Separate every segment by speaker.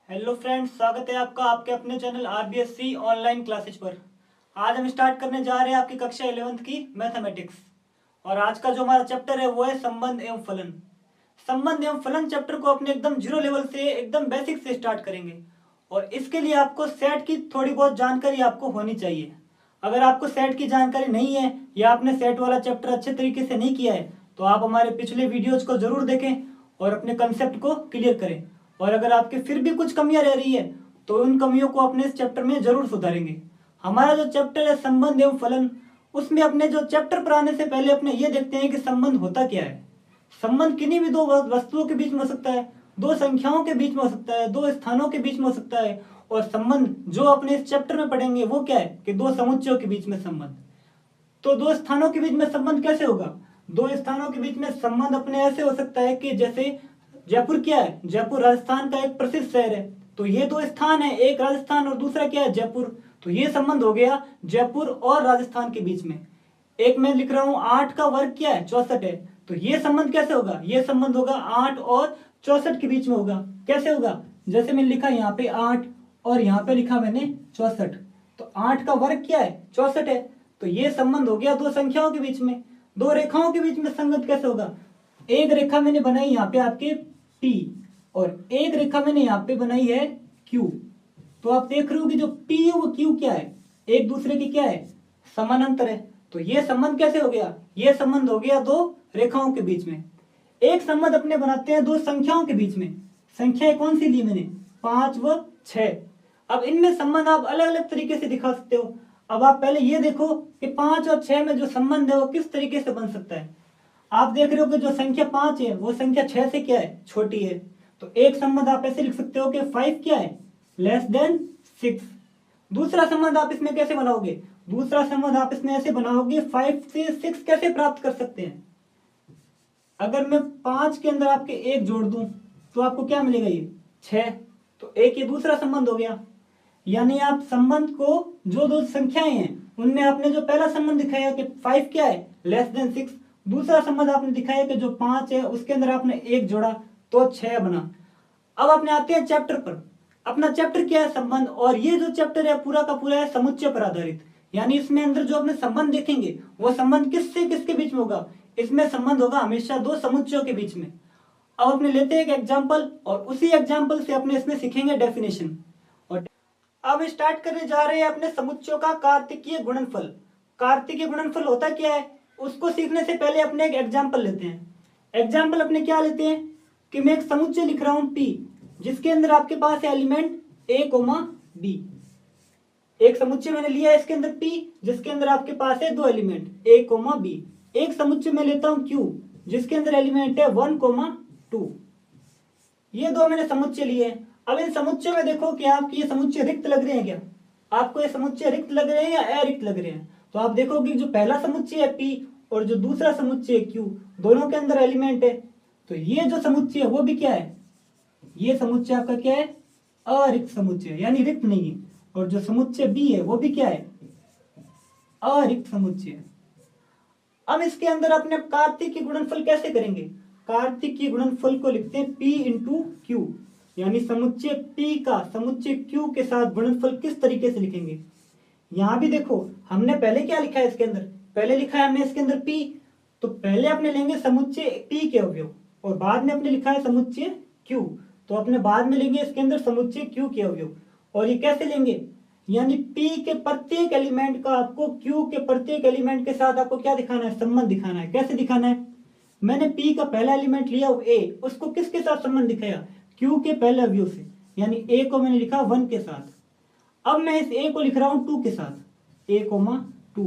Speaker 1: Hello friends, स्वागत है आपका आपके अपने चैनल आरबीएससी ऑनलाइन क्लासेज पर। आज हम स्टार्ट करने जा रहे हैं आपकी कक्षा 11th की मैथमेटिक्स। और आज का जो हमारा चैप्टर है वो है संबंध एवं फलन। संबंध एवं फलन चैप्टर को अपने एकदम जीरो लेवल से एकदम बेसिक से स्टार्ट करेंगे। और इसके लिए आपको सेट की थोड़ी बहुत जानकारी आपको होनी चाहिए। अगर आपको सेट की जानकारी नहीं है या आपने सेट वाला चैप्टर अच्छे तरीके से नहीं किया है तो आप हमारे पिछले वीडियोज को जरूर देखें और अपने कंसेप्ट को क्लियर करें। और अगर आपके फिर भी कुछ कमियां रह रही है तो उन कमियों को अपने इस चैप्टर में जरूर सुधारेंगे। हमारा जो चैप्टर है संबंध एवं फलन, उसमें अपने जो चैप्टर पर आने से पहले अपने ये देखते हैं कि संबंध होता क्या है। संबंध किन्हीं भी दो वस्तुओं के बीच में हो सकता है, दो संख्याओं के बीच में हो सकता है, दो स्थानों के बीच में हो सकता है। और संबंध जो अपने इस चैप्टर में पढ़ेंगे वो क्या है कि दो समुच्चयों के बीच में संबंध। तो दो स्थानों के बीच में संबंध कैसे होगा? दो स्थानों के बीच में संबंध अपने ऐसे हो सकता है कि जैसे जयपुर क्या है, जयपुर राजस्थान का एक प्रसिद्ध शहर है। तो ये दो स्थान है, एक राजस्थान और दूसरा क्या है, जयपुर। तो ये संबंध हो गया जयपुर और राजस्थान के बीच में। एक मैं लिख रहा हूं 8 का वर्ग क्या है, 64 है। तो ये संबंध कैसे होगा? ये संबंध होगा 8 और 64 के बीच में होगा। कैसे होगा? जैसे मैंने लिखा यहाँ पे 8 और यहाँ पे लिखा मैंने 64। तो 8 का वर्ग क्या है, 64 है। तो ये संबंध हो गया दो संख्याओं के बीच में। दो रेखाओं के बीच में संगत कैसे होगा? एक रेखा मैंने बनाई यहाँ पे आपके P और एक रेखा मैंने यहाँ पे बनाई है Q। तो आप देख रहे हो कि जो P और Q क्या है, एक दूसरे की क्या है, समानांतर है। तो ये संबंध कैसे हो गया? ये संबंध हो गया दो रेखाओं के बीच में। एक संबंध अपने बनाते हैं दो संख्याओं के बीच में। संख्याएं कौन सी ली मैंने? 5 व 6। अब इनमें संबंध आप अलग अलग तरीके से दिखा सकते हो। अब आप पहले ये देखो कि 5 और 6 में जो संबंध है वो किस तरीके से बन सकता है। आप देख रहे हो कि जो संख्या 5 है वो संख्या 6 से क्या है, छोटी है। तो एक संबंध आप ऐसे लिख सकते हो कि 5 क्या है, लेस देन 6। दूसरा संबंध आप इसमें कैसे बनाओगे? दूसरा संबंध आप इसमें ऐसे बनाओगे 5 से 6 कैसे प्राप्त कर सकते हैं? अगर मैं 5 के अंदर आपके 1 जोड़ दूं तो आपको क्या मिलेगा? ये 6। तो एक ये दूसरा संबंध हो गया। यानी आप संबंध को जो दो संख्याएं हैं उनमें आपने जो पहला संबंध दिखाया कि 5 क्या है, लेस देन 6। दूसरा संबंध आपने दिखाया कि जो 5 है उसके अंदर आपने 1 जोड़ा तो 6 बना। अब अपने आते हैं चैप्टर पर। अपना चैप्टर क्या है? संबंध। और ये जो चैप्टर है पूरा का पूरा है समुच्चय पर आधारित। यानी इसमें अंदर जो अपने संबंध देखेंगे वो संबंध किससे किसके बीच में होगा? इसमें संबंध होगा हमेशा दो समुच्चयों के बीच में। अब अपने लेते हैं एक एग्जाम्पल और उसी एग्जाम्पल से अपने इसमें सीखेंगे डेफिनेशन। और अब स्टार्ट करने जा रहे हैं अपने समुच्चयों का कार्तिकीय गुणनफल। कार्तिकीय गुणनफल होता क्या है उसको सीखने से पहले अपने एक एग्जाम्पल लेते हैं। एग्जाम्पल अपने क्या लेते हैं कि मैं एक समुच्चय लिख रहा हूं P, जिसके अंदर आपके पास है एलिमेंट A, B। एक समुच्चय मैंने लिया है इसके अंदर P, जिसके अंदर आपके पास है दो एलिमेंट A, B। एक समुच्चय मैं लेता हूं Q, जिसके अंदर एलिमेंट है 1, 2। ये दो मैंने समुच्चय लिए। अब इन समुच्चय में देखो कि आपके ये समुच्चय रिक्त लग रहे हैं क्या? आपको ये समुच्चय रिक्त लग रहे हैं या अरिक्त लग रहे हैं? तो आप देखोगे जो पहला समुच्चय है P और जो दूसरा समुच्चय है Q, दोनों के अंदर एलिमेंट है। तो ये जो समुच्चय है वो भी क्या है? ये समुच्चय आपका क्या है? अरिक्त समुच्चय, यानी रिक्त नहीं है। और जो समुच्चय B है वो भी क्या है? अरिक्त समुच्चय। अब इसके अंदर अपने कार्तिक गुणनफल कैसे करेंगे? कार्तिक की गुणनफल को लिखते हैं P इंटू Q। यानी समुच्चय P का समुच्चय Q के साथ गुणनफल किस तरीके से लिखेंगे? यहां भी देखो हमने पहले क्या लिखा है इसके अंदर, पहले लिखा है हमने इसके अंदर P। तो पहले अपने लेंगे समुच्चय P के अवयव और बाद में अपने लिखा है समुच्चय Q। तो अपने बाद में लेंगे इसके अंदर समुच्चय Q के अवयव। और ये कैसे लेंगे? यानी P के प्रत्येक एलिमेंट का आपको Q के प्रत्येक एलिमेंट के साथ आपको क्या दिखाना है? संबंध दिखाना है। कैसे दिखाना है? मैंने P का पहला एलिमेंट लिया A, उसको किसके साथ संबंध दिखाया? Q के पहले अवयव से। यानी A को मैंने लिखा 1 के साथ। अब मैं इस A को लिख रहा हूं 2 के साथ, A, 2।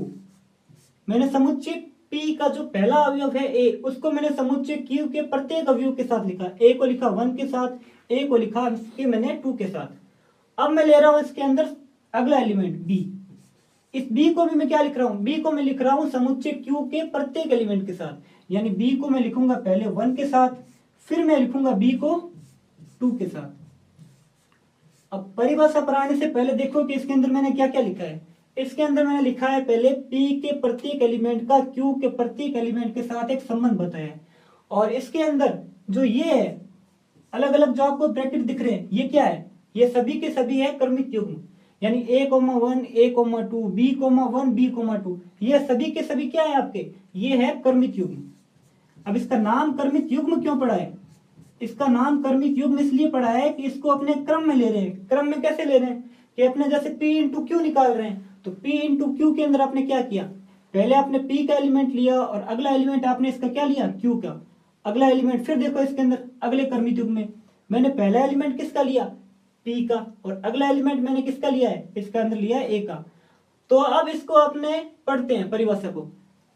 Speaker 1: मैंने समुच्चय P का जो पहला अवयव है A, उसको मैंने समुच्चय Q के प्रत्येक अवयव के साथ लिखा। A को लिखा 1 के साथ, A को लिखा इसके मैंने 2 के साथ। अब मैं ले रहा हूं इसके अंदर अगला एलिमेंट B। इस B को भी मैं क्या लिख रहा हूं? B को मैं लिख रहा हूं समुच्चय Q के प्रत्येक एलिमेंट के साथ। यानी B को मैं लिखूंगा पहले 1 के साथ, फिर मैं लिखूंगा B को 2 के साथ। अब परिभाषा पर आने से पहले देखो कि इसके अंदर मैंने क्या क्या लिखा है। इसके अंदर मैंने लिखा है पहले P के प्रत्येक एलिमेंट का Q के प्रत्येक एलिमेंट के साथ एक संबंध बताया है। और इसके अंदर जो ये है अलग अलग जो आपको ब्रैकेट दिख रहे हैं ये क्या है? ये सभी के सभी है क्रमिक युग्म, यानी A,1 A,2 B,1 B,2 ये सभी के सभी क्या है आपके, ये है क्रमिक युग्म। अब इसका नाम क्रमिक युग्म क्यों पड़ा है, इसका नाम क्रमिक युग्म इसलिए पड़ा है कि इसको अपने क्रम में ले रहे हैं। क्रम में कैसे ले रहे हैं कि अपने जैसे P इंटू क्यू निकाल रहे हैं, तो P इंटू क्यू के अंदर आपने क्या किया, पहले आपने P का एलिमेंट लिया और अगला एलिमेंट आपने इसका क्या लिया, Q का अगला एलिमेंट। फिर देखो इसके अंदर अगले क्रमिक युग्म में मैंने पहला एलिमेंट किसका लिया, P का, और अगला एलिमेंट मैंने किसका लिया है, इसका अंदर लिया है A का। तो अब इसको अपने पढ़ते हैं परिभाषा को।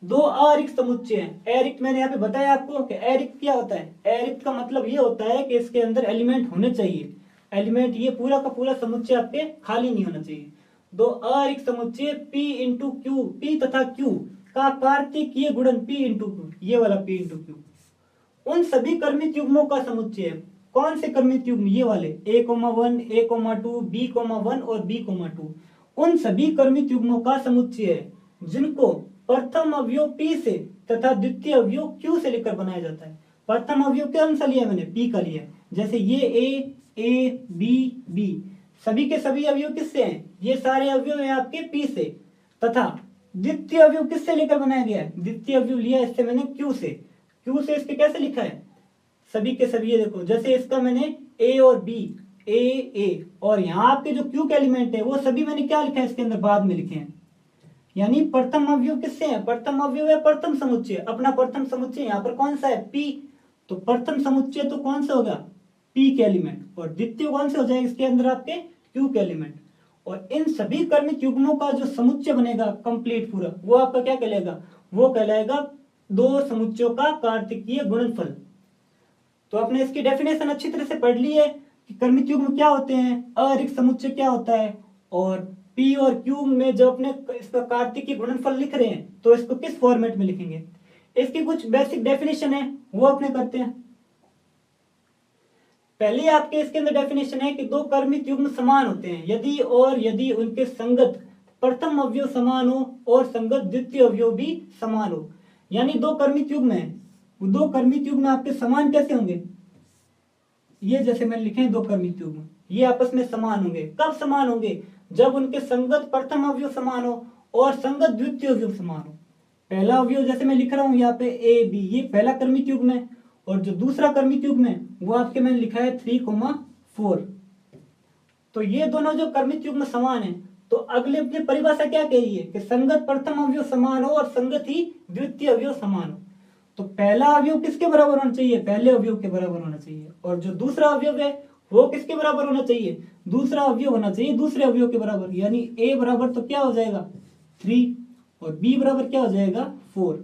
Speaker 1: दो अरिक्त समुच्चय हैं। अरिक्त मैंने यहाँ पे बताया आपको कि अरिक्त क्या होता है। अरिक्त का मतलब ये होता है कि इसके अंदर एलिमेंट होने चाहिए, एलिमेंट ये पूरा का पूरा समुच्चय आपके खाली नहीं होना चाहिए। दो अरिक्त समुच्चय P इंटू क्यू, P तथा Q का कार्तिकीय गुणन P इंटू क्यू, ये वाला P इंटू क्यू उन सभी क्रमिक युग्मों का समुच्चय है। कौन से क्रमिक युग्म, ये वाले A,1 A,2 B,1 और B,2 उन सभी क्रमिक युग्मों का समुच्चय है जिनको प्रथम अवयव P से तथा द्वितीय अवयव Q से लेकर बनाया जाता है। प्रथम अवयव कौन सा लिया मैंने, P का लिया। जैसे ये A B B सभी के सभी अवयव किससे हैं, ये सारे अवयव हैं आपके P से, तथा द्वितीय अवयव किससे लेकर बनाया गया है, द्वितीय अवयव लिया इससे मैंने Q से। Q से इसके कैसे लिखा है, सभी के सभी, ये देखो जैसे इसका मैंने A और B A और यहाँ आपके जो Q के एलिमेंट है वो सभी मैंने क्या लिखा है इसके अंदर बाद में लिखे हैं। यानी प्रथम अवयव किससे है, प्रथम अवयव है प्रथम समुच्चय। अपना प्रथम समुच्चय यहाँ पर कौन सा है, P, तो प्रथम समुच्चय तो कौन सा होगा, P के एलिमेंट, और द्वितीय कौन से हो जाएगा इसके अंदर आपके Q के एलिमेंट। और इन सभी क्रमिक युग्मों का जो समुच्चय बनेगा कंप्लीट पूरा, वो आपका क्या कहलाएगा, वो कहलाएगा दो समुच्चयों का कार्तिकीय गुणनफल। तो आपने इसकी डेफिनेशन अच्छी तरह से पढ़ ली है कि क्रमिक युग्म क्या होते हैं, अरिक्त समुच्चय क्या होता है, और P और Q में जब अपने इसका कार्तिकीय गुणनफल लिख रहे हैं तो इसको किस फॉर्मेट में लिखेंगे। इसकी कुछ बेसिक डेफिनेशन है वो अपने करते हैं। पहले आपके इसके अंदर डेफिनेशन है कि दो क्रमिक युग्म समान होते हैं यदि उनके संगत प्रथम अवयव समान हो और संगत द्वितीय अवयव भी समान हो। यानी दो क्रमिक युग्म है, दो क्रमिक युग्म आपके समान कैसे होंगे, ये जैसे मैंने लिखे हैं दो क्रमिक युग्म, ये आपस में समान होंगे। कब समान होंगे, जब उनके संगत प्रथम अवयव समान हो और संगत द्वितीय अवयव समान हो। पहला अवयव जैसे मैं लिख रहा हूं यहाँ पे A B, ये पहला क्रमिक युग्म है, और जो दूसरा क्रमिक युग्म है वो आपके मैंने लिखा है 3,4। तो ये दोनों जो क्रमिक युग्म समान है, तो अगले अपनी परिभाषा क्या कह रही है कि संगत प्रथम अवयव समान हो और संगत ही द्वितीय अवयव समान हो। तो पहला अवयव किसके बराबर होना चाहिए, पहले अवयव के बराबर होना चाहिए, और जो दूसरा अवयव है वो किसके बराबर होना चाहिए, दूसरा अवयव होना चाहिए दूसरे अवयव के बराबर। यानी A बराबर तो क्या हो जाएगा 3 और B बराबर क्या हो जाएगा 4।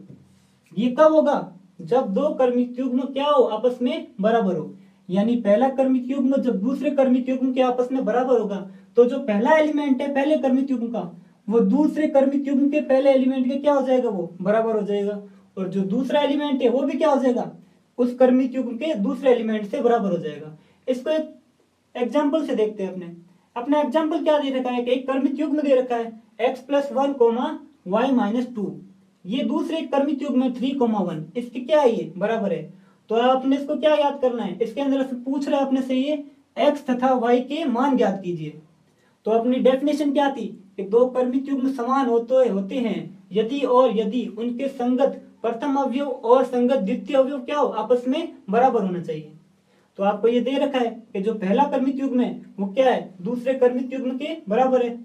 Speaker 1: ये कब होगा, जब दो क्रमिक युग्म क्या हो, आपस में बराबर हो। यानी पहला क्रमिक युग्म जब दूसरे क्रमिक युग्म के आपस में बराबर होगा, तो जो पहला एलिमेंट है पहले क्रमिक युग्म का, वो दूसरे क्रमिक युग्म के पहले एलिमेंट के क्या हो जाएगा, वो बराबर हो जाएगा। और जो दूसरा एलिमेंट है वो भी क्या हो जाएगा, उस क्रमिक युग्म के दूसरे एलिमेंट से बराबर हो जाएगा। इसको एक एग्जाम्पल से देखते हैं। अपना एग्जाम्पल क्या दे रखा है कि एक क्रमिक युग्म दे रखा है x+1, y-2। ये दूसरे क्रमिक युग्म में 3,1, इसकी क्या है, ये बराबर है। तो आपने इसको क्या याद करना है, इसके अंदर पूछ रहा है अपने से ये x तथा y के मान ज्ञात कीजिए। तो अपनी डेफिनेशन क्या थी कि दो क्रमिक युग्म समान होते हैं यदि उनके संगत प्रथम अवयव और संगत द्वितीय अवयव क्या हो, आपस में बराबर होना चाहिए। तो आपको ये दे रखा है कि जो पहला क्रमिक युग्म है वो क्या है, दूसरे क्रमिक युग्म के बराबर है।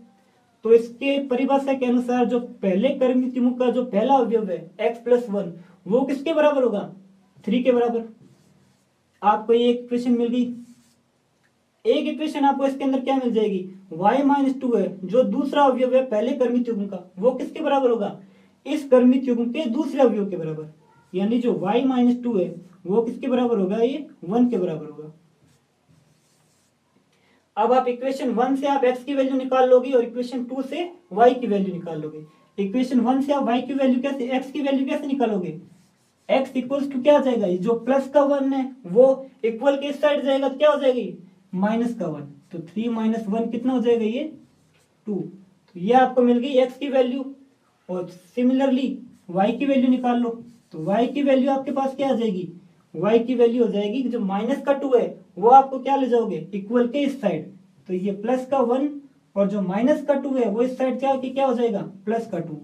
Speaker 1: तो इसके परिभाषा के अनुसार जो पहले क्रमिक युग्म का जो पहला अवयव है x+1, वो किसके बराबर होगा, 3 के बराबर। आपको ये इक्वेशन मिल गई। एक इक्वेशन आपको इसके अंदर क्या मिल जाएगी, y-2 है, जो दूसरा अवयव है पहले क्रमिक युग्म का, वो किसके बराबर होगा, इस क्रमिक युग्म के दूसरे अवयव के बराबर। यानी जो y-2 है वो किसके बराबर होगा, ये 1 के बराबर होगा। अब आप इक्वेशन 1 से आप x की वैल्यू निकाल लोगे और इक्वेशन 2 से y की वैल्यू निकाल लोगे। इक्वेशन 1 से आप y की वैल्यू कैसे, x की वैल्यू कैसे निकालोगे, x इक्वल्स टू क्या आ जाएगा, जो प्लस का 1 है वो इक्वल के इस साइड जाएगा तो क्या हो जाएगी, माइनस का 1। तो 3 - 1 कितना हो जाएगा, ये 2। तो ये आपको मिल गई x की वैल्यू। और सिमिलरली y की वैल्यू निकाल लो। तो y की वैल्यू आपके पास क्या आ जाएगी, y की वैल्यू हो जाएगी जो माइनस का 2 है वो आपको क्या ले जाओगे, इक्वल के इस साइड, तो ये प्लस का 1 और जो माइनस का 2 है वो इस साइड क्या हो जाएगा, प्लस का 2।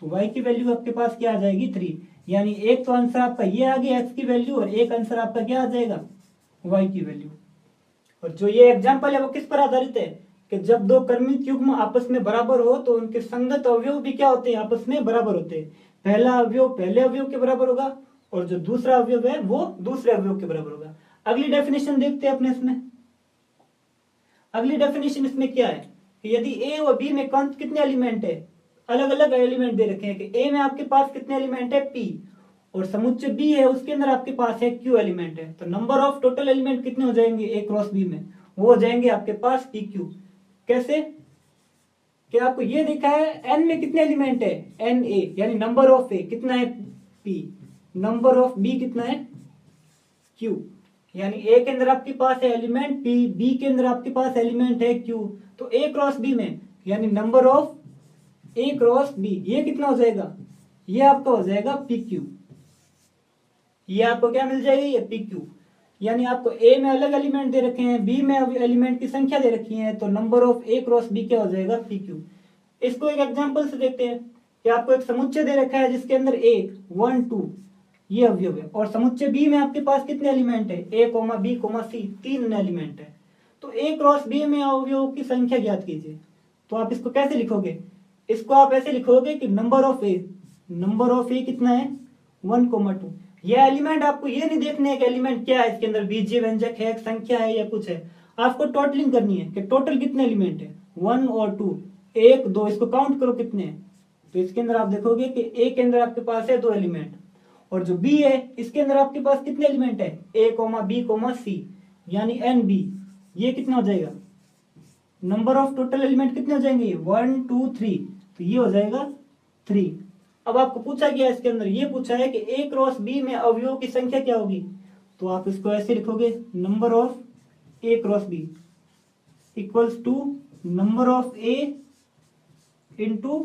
Speaker 1: तो y की वैल्यू आपके पास क्या आ जाएगी, 3। यानी एक तो आंसर आपका ये आ गया x की वैल्यू, और एक आंसर आपका क्या आ जाएगा, y की वैल्यू। और जो ये एग्जांपल है वो किस पर आधारित है कि जब दो कर्मित युग्म आपस में बराबर हो तो उनके संगत अवयव भी क्या होते हैं, आपस में बराबर होते हैं। पहला अवयव पहले अवयव के बराबर होगा और जो दूसरा अवयव है वो दूसरे अवयव के बराबर होगा। अगली डेफिनेशन देखते हैं अपने इसमें। अगली डेफिनेशन इसमें क्या है कि यदि ए और बी में कौन कितने एलिमेंट है, अलग अलग एलिमेंट दे रखे हैं कि ए में आपके पास कितने एलिमेंट है, पी, और समुच्चय बी है उसके अंदर आपके पास है क्यू एलिमेंट है, तो नंबर ऑफ टोटल एलिमेंट कितने हो जाएंगे ए क्रॉस बी में, वो हो जाएंगे आपके पास पी क्यू। कैसे कि आपको ये देखा है एन में कितने एलिमेंट है, एन ए, यानी नंबर ऑफ ए कितना है पी, नंबर ऑफ बी कितना है क्यू, यानी ए के अंदर आपके पास है एलिमेंट पी, बी के अंदर आपके पास एलिमेंट है क्यू, तो ए क्रॉस बी में यानी number of A cross B ये कितना हो जाएगा, ये आपका हो जाएगा पी क्यू। ये आपको क्या मिल जाएगी, ये पी क्यू। यानी आपको ए में अलग एलिमेंट दे रखे हैं, बी में एलिमेंट की संख्या दे रखी है, तो number of A cross B क्या हो जाएगा, पी क्यू। इसको एक एग्जांपल से देखते हैं कि आपको एक समुच्चय दे रखा है जिसके अंदर ए 1 2 ये अवयव है, और समुच्चय बी में आपके पास कितने एलिमेंट है, A comma B comma C, 3 element है। तो ए क्रॉस बी में अवयवों की संख्या ज्ञात कीजिए। तो आप इसको कैसे लिखोगे, इसको आप ऐसे लिखोगे कि नंबर ऑफ ए कितना है 1 2। यह एलिमेंट आपको ये नहीं देखने है कि एलिमेंट क्या है, इसके अंदर बीजीय व्यंजक है, एक संख्या है या कुछ है, आपको टोटलिंग करनी है कि टोटल कितने एलिमेंट है 1 और 2, 1 2, इसको काउंट करो कितने हैं। तो इसके अंदर आप देखोगे कि ए के अंदर आपके पास है 2 एलिमेंट, और जो बी है इसके अंदर आपके पास कितने एलिमेंट है, ए कोमा बी कोमा सी, यानी एन बी, ये कितना हो जाएगा, नंबर ऑफ टोटल एलिमेंट कितने हो जाएंगे 1 2 3, तो ये हो जाएगा 3। अब आपको पूछा गया इसके अंदर ये पूछा है कि ए क्रॉस बी में अवयवों की संख्या क्या होगी, तो आप इसको ऐसे लिखोगे number of A cross B equals to number of A into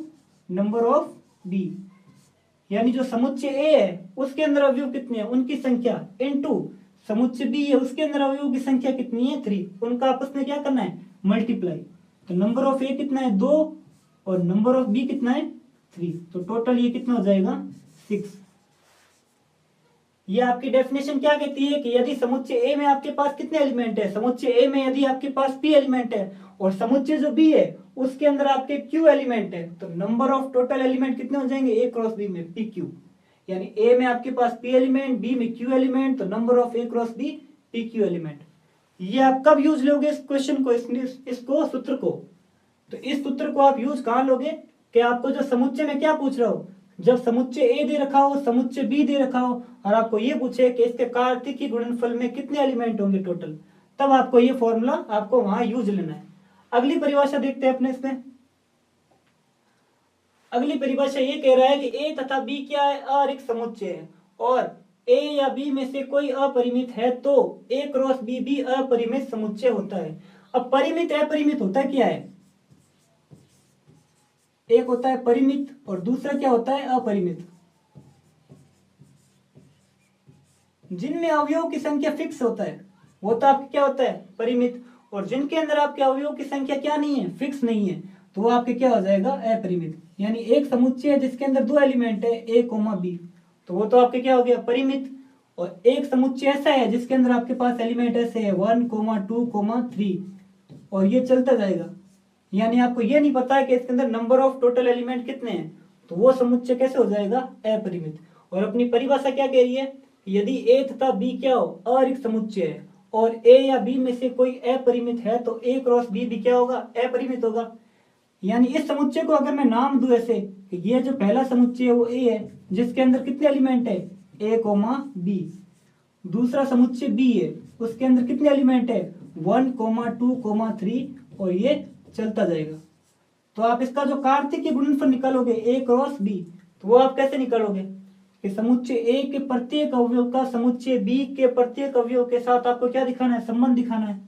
Speaker 1: number of B, यानी जो समुच्चय ए है उसके अंदर अवयव कितने हैं उनकी संख्या इंटू समुच्चय बी है उसके अंदर अवयवों की संख्या कितनी है 3, उनका आपस में क्या करना है मल्टीप्लाई। तो नंबर ऑफ ए कितना है 2 और नंबर ऑफ बी कितना है 3, तो टोटल ये कितना हो जाएगा 6। ये आपकी डेफिनेशन क्या कहती है कि यदि समुच्चय ए में आपके पास कितने एलिमेंट है, समुच्चय ए में यदि आपके पास पी एलिमेंट है और समुच्चय जो बी है उसके अंदर आपके क्यू एलिमेंट है, तो नंबर ऑफ टोटल एलिमेंट कितने हो जाएंगे ए क्रॉस बी में पी क्यू, यानी ए में आपके पास पी एलिमेंट, बी में क्यू एलिमेंट, तो number of A cross B P Q element. ये आप कब यूज लोगे इस क्वेश्चन को, इसको सूत्र को, तो इस सूत्र को आप यूज कहां लोगे कि आपको जो समुच्चय में क्या पूछ रहा हो, जब समुच्चय ए दे रखा हो, समुच्चय बी दे रखा हो, और आपको ये पूछे कि इसके कार्तिकी गुणनफल में कितने एलिमेंट होंगे टोटल, तब आपको ये फॉर्मूला आपको वहां यूज लेना है। अगली परिभाषा देखते हैं अपने इसमें। अगली परिभाषा ये कह रहा है कि ए तथा बी क्या है, अरिक्त समुच्चय है, और ए या बी में से कोई अपरिमित है तो ए क्रॉस बी भी अपरिमित समुच्चय होता है। अब परिमित अपरिमित होता क्या है, एक होता है परिमित और दूसरा क्या होता है अपरिमित। जिनमें अवयवों की संख्या फिक्स होता है वो तो आपके क्या होता है परिमित, और जिनके अंदर आपके अवयवों की संख्या क्या नहीं है फिक्स नहीं है, तो वो आपके क्या हो जाएगा अपरिमित। यानी एक समुच्चय है जिसके अंदर 2 एलिमेंट है ए कोमा बी, तो वो तो आपके क्या हो गया परिमित, और एक समुच्चय ऐसा है जिसके अंदर आपके पास एलिमेंट ऐसे है 1 2 3, और ये चलता जाएगा, यानी आपको ये नहीं पता है कि इसके अंदर नंबर ऑफ टोटल एलिमेंट कितने हैं, तो वो समुच्चय कैसे हो जाएगा अपरिमित। और अपनी परिभाषा क्या कह रही है, यदि ए तथा बी क्या हो अरिक्त समुच्चय है और ए या बी में से कोई अपरिमित है तो ए क्रॉस बी भी क्या होगा अपरिमित होगा। यानी इस समुच्चय को अगर मैं नाम दूं ऐसे कि ये जो पहला समुच्चय है वो ए है जिसके अंदर कितने एलिमेंट है ए कोमा बी, दूसरा समुच्चय बी है उसके अंदर कितने एलिमेंट है 1 2 3, और ये चलता जाएगा। तो आप इसका जो कार्तिक गुणनफल निकालोगे ए क्रॉस बी, तो वो आप कैसे निकालोगे कि समुच्चय ए के प्रत्येक अवयव का समुच्चय बी के प्रत्येक अवयव के साथ आपको क्या दिखाना है संबंध दिखाना है।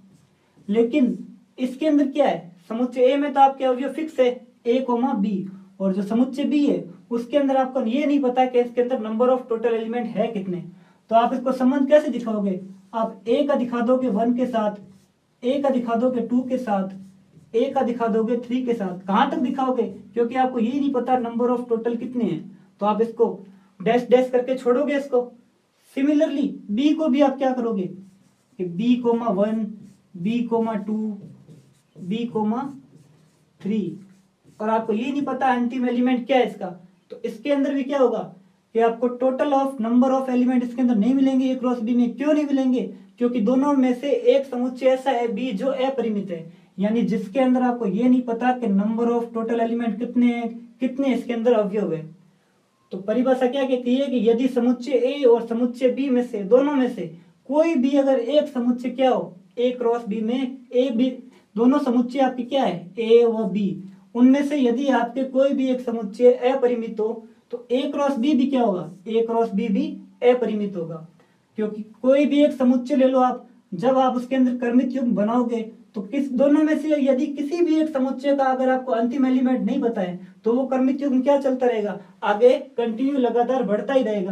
Speaker 1: लेकिन इसके अंदर क्या है, समुच्चय ए में तो आपके अवयव फिक्स है ए कोमा बी, और जो समुच्चय बी है उसके अंदर आपको ये नहीं पता कि इसके अंदर नंबर ऑफ टोटल एलिमेंट है कितने, तो आप इसको संबंध कैसे दिखाओगे, आप ए का दिखा दोगे 1 के साथ, ए का दिखा दोगे 2 के साथ, ए का दिखा दोगे 3 के साथ। कहां तक दिखाओगे, क्योंकि आपको यही नहीं पता नंबर ऑफ टोटल कितने हैं, तो आप इसको डैश डैश करके छोड़ोगे इसको। सिमिलरली बी को भी आप क्या करोगे कि b,1, b,2, b,3, और आपको ये नहीं पता अंतिम एलिमेंट क्या है इसका, तो इसके अंदर भी क्या होगा कि आपको total of number of element इसके अंदर नहीं मिलेंगे ए क्रॉस बी में। क्यों नहीं मिलेंगे, क्योंकि दोनों में से एक समुच्चय ऐसा है बी जो अपरिमित है, यानी जिसके अंदर आपको ये नहीं पता कि नंबर ऑफ टोटल एलिमेंट कितने हैं, कितने इसके अंदर अवयव है। तो परिभाषा क्या कहती है कि यदि समुच्चय ए और समुच्चय बी में से, दोनों में से कोई भी अगर एक समुच्चय क्या हो ए क्रॉस बी में, ए बी दोनों समुच्चय आपके क्या है ए व बी, उनमें से यदि आपके कोई भी एक समुच्चय अपरिमित हो तो ए क्रॉस बी भी क्या होगा, ए क्रॉस बी भी अपरिमित होगा। क्योंकि कोई भी एक समुच्चय ले लो आप, जब आप उसके अंदर क्रमित युग्म बनाओगे तो किस दोनों में से यदि किसी भी एक समुच्चय का अगर आपको अंतिम एलिमेंट नहीं पता है तो वो क्रमित युग्म क्या चलता रहेगा, आगे कंटिन्यू लगातार बढ़ता ही रहेगा।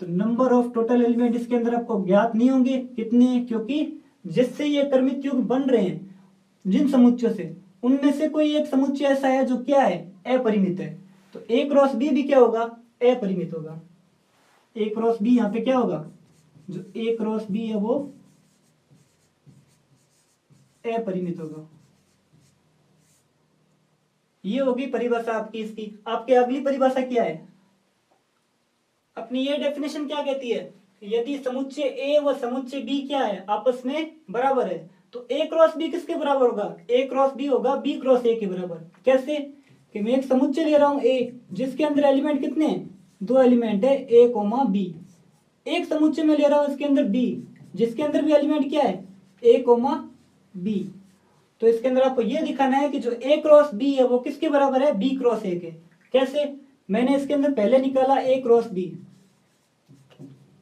Speaker 1: तो नंबर ऑफ टोटल एलिमेंट इसके अंदर आपको ज्ञात नहीं होंगे कितने, क्योंकि जिससे ये क्रमित युग्म बन रहे हैं जिन समुच्चयों से, उनमें से कोई एक समुच्चय ऐसा है जो क्या है अपरिमित है। तो ए क्रॉस बी भी क्या होगा अपरिमित होगा। ए क्रॉस बी यहाँ पे क्या होगा, जो ए क्रॉस बी है वो अपरिमित होगा। ये होगी परिभाषा आपकी इसकी। आपके अगली परिभाषा क्या है, अपनी ये डेफिनेशन क्या कहती है, यदि समुच्चय ए व समुच्चय बी क्या है आपस में बराबर है तो ए क्रॉस बी किसके बराबर होगा, ए क्रॉस बी होगा बी क्रॉस ए के बराबर। कैसे कि मैं एक समुच्चय ले रहा हूं ए जिसके अंदर एलिमेंट कितने हैं, 2 एलिमेंट है ए कोमा बी। एक समुच्चय में ले रहा हूं इसके अंदर बी जिसके अंदर भी एलिमेंट क्या है ए कोमा बी। तो इसके अंदर आपको यह दिखाना है कि जो ए क्रॉस बी है वो किसके बराबर है, बी क्रॉस ए के। कैसे, मैंने इसके अंदर पहले निकाला ए क्रॉस बी,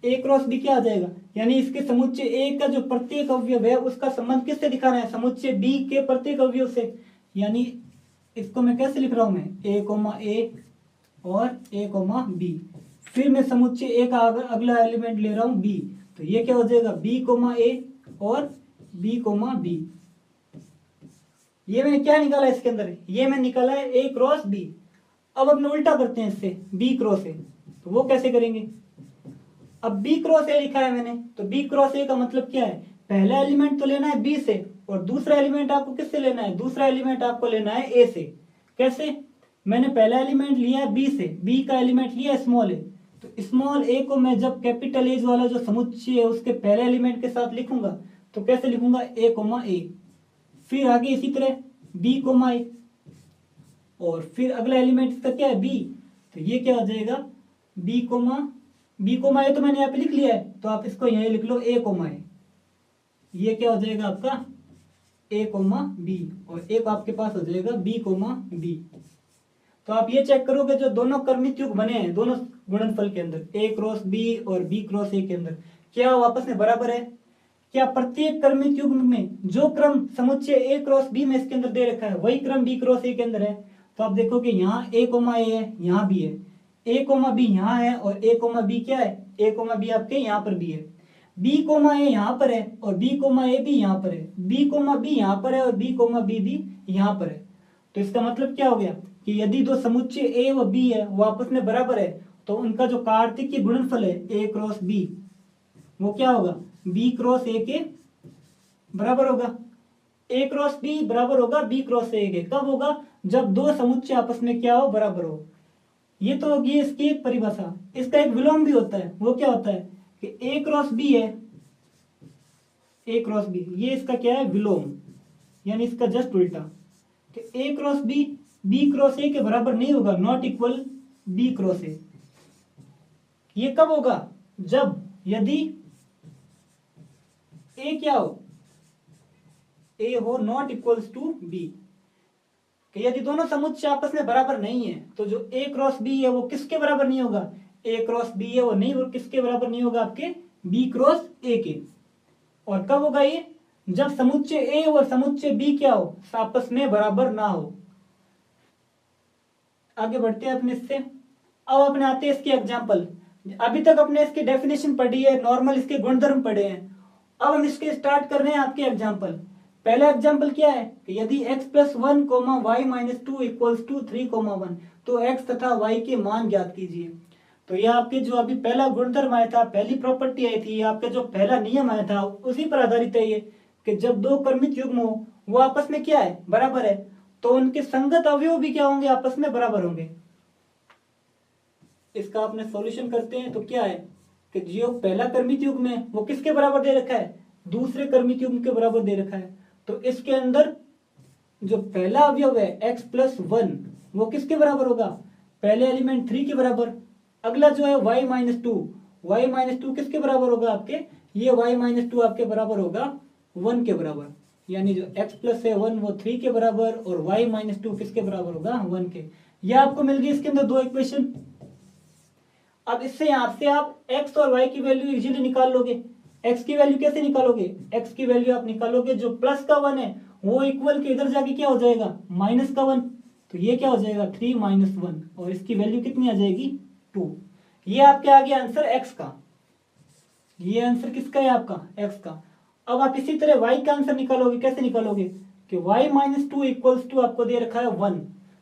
Speaker 1: ए क्रॉस बी क्या आ जाएगा, यानी इसके समुच्चय ए का जो प्रत्येक अवयव है उसका संबंध किससे दिखाना है, समुच्चय बी के प्रत्येक अवयव से। यानी इसको मैं कैसे लिख रहा हूं, मैं ए कोमा ए और ए कोमा बी, फिर मैं समुच्चय ए का अगला एलिमेंट ले रहा हूं बी, तो ये क्या हो जाएगा बी कोमा ए और बी कोमा बी। ये मैंने क्या निकाला इसके अंदर, ये मैंने निकाला है ए क्रॉस बी। अब अपने उल्टा करते हैं इससे, बी क्रॉस ए, तो वो कैसे करेंगे, अब बी क्रॉस ए लिखा है मैंने, तो बी क्रॉस ए का मतलब क्या है, पहला एलिमेंट तो लेना है बी से और दूसरा एलिमेंट आपको किससे लेना है, दूसरा एलिमेंट आपको लेना है ए से। कैसे, मैंने पहला एलिमेंट लिया है बी से, बी का एलिमेंट लिया है स्मॉल ए, तो स्मॉल ए को मैं जब कैपिटल एज वाला जो समुच्चय है उसके पहले एलिमेंट के साथ लिखूंगा तो कैसे लिखूंगा ए कोमा ए, फिर आगे इसी तरह बी कोमा ए, और फिर अगला एलिमेंट इसका क्या है बी, तो ये क्या हो जाएगा बी कोमा ए, तो मैंने यहाँ पे लिख लिया है तो आप इसको यहीं लिख लो ए कोमा ए, ये क्या हो जाएगा आपका ए कोमा बी, और एक आपके पास हो जाएगा बी कोमा बी। तो आप ये चेक करोगे जो दोनों क्रमित युग्म बने हैं दोनों गुणनफल के अंदर ए क्रॉस बी और बी क्रॉस ए के अंदर, क्या वो आपस में बराबर है, क्या प्रत्येक क्रमित युग्म में जो क्रम समुच्चय ए क्रॉस बी में इसके अंदर दे रखा है वही क्रम बी क्रॉस ए के अंदर है। तो आप देखोगे यहाँ ए कोमा ए है, यहाँ भी है, ए कोमा बी यहाँ है और ए कोमा बी क्या है, ए कोमा बी आपके यहाँ पर भी है, बी कोमा ए यहाँ पर है और बी कोमा ए भी यहाँ पर है, बी कोमा बी यहाँ पर है और बी कोमा बी भी यहाँ पर है। तो इसका मतलब क्या हो गया कि यदि दो समुच्चय ए व बी है वो आपस में बराबर है तो उनका जो कार्तिकीय गुणनफल है ए क्रॉस बी वो क्या होगा बी क्रॉस ए के बराबर होगा। ए क्रॉस बी बराबर होगा बी क्रॉस ए के, कब होगा, जब दो समुच्चय आपस में क्या हो, बराबर हो। ये तो होगी इसकी एक परिभाषा। इसका एक विलोम भी होता है, वो क्या होता है कि ए क्रॉस बी है, ए क्रॉस बी, ये इसका क्या है विलोम, यानी इसका जस्ट उल्टा कि A cross B cross A के बराबर नहीं होगा, not equal B cross A. ये कब होगा, जब यदि ए क्या हो, ए हो नॉट इक्वल्स टू बी, कि यदि दोनों समुच्चय आपस में बराबर नहीं है तो जो ए क्रॉस बी है वो किसके बराबर नहीं होगा, ए क्रॉस बी है वो नहीं, वो किसके बराबर नहीं होगा, आपके बी क्रॉस ए के। और कब होगा ये, जब समुच्चय ए और समुच्चय बी क्या हो, आपस में बराबर ना हो। आगे बढ़ते हैं अपने इससे। अब अपने आते हैं इसके एग्जाम्पल। अभी तक अपने इसकी डेफिनेशन पढ़ी है, नॉर्मल इसके गुणधर्म पढ़े हैं, अब हम इसके स्टार्ट कर रहे हैं आपके एग्जाम्पल। पहला एग्जाम्पल क्या है कि यदि x plus one comma Y minus two equals to 3,1 तो x तथा y के मान ज्ञात कीजिए। तो ये आपके जो अभी पहला गुणधर्म आया था, पहली प्रॉपर्टी आई थी, आपका जो पहला नियम आया था उसी पर आधारित है ये कि जब दो क्रमित युग्म हो वो आपस में क्या है, बराबर है, तो उनके संगत अवयव भी क्या होंगे, आपस में बराबर होंगे। इसका आपने सॉल्यूशन करते हैं तो क्या है कि जो पहला क्रमित युग्म है वो किसके बराबर दे रखा है, दूसरे क्रमित युग्म के बराबर दे रखा है। तो इसके अंदर जो पहला अवयव है x प्लस वन वो किसके बराबर होगा, पहले एलिमेंट 3 के बराबर। अगला जो है y माइनस टू किसके बराबर होगा आपके, ये y माइनस टू आपके बराबर होगा 1 के बराबर। यानी जो x प्लस है 1 वो 3 के बराबर और y माइनस टू किसके बराबर होगा, 1 के। यह आपको मिल गई इसके अंदर दो इक्वेशन। अब इससे यहां से आप x और y की वैल्यू इजीली निकाल लोगे। x की वैल्यू कैसे निकालोगे, x की वैल्यू आप निकालोगे जो प्लस का 1 है वो इक्वल के इधर जाके क्या हो जाएगा, माइनस का 1, तो ये क्या हो जाएगा 3 माइनस 1 और इसकी वैल्यू कितनी आ जाएगी 2। ये आपके आ गया आंसर x का, ये आंसर किसका है आपका, x का। अब आप इसी तरह y का आंसर निकालोगे, कैसे निकालोगे कि y minus two equals to आपको दे रखा है 1,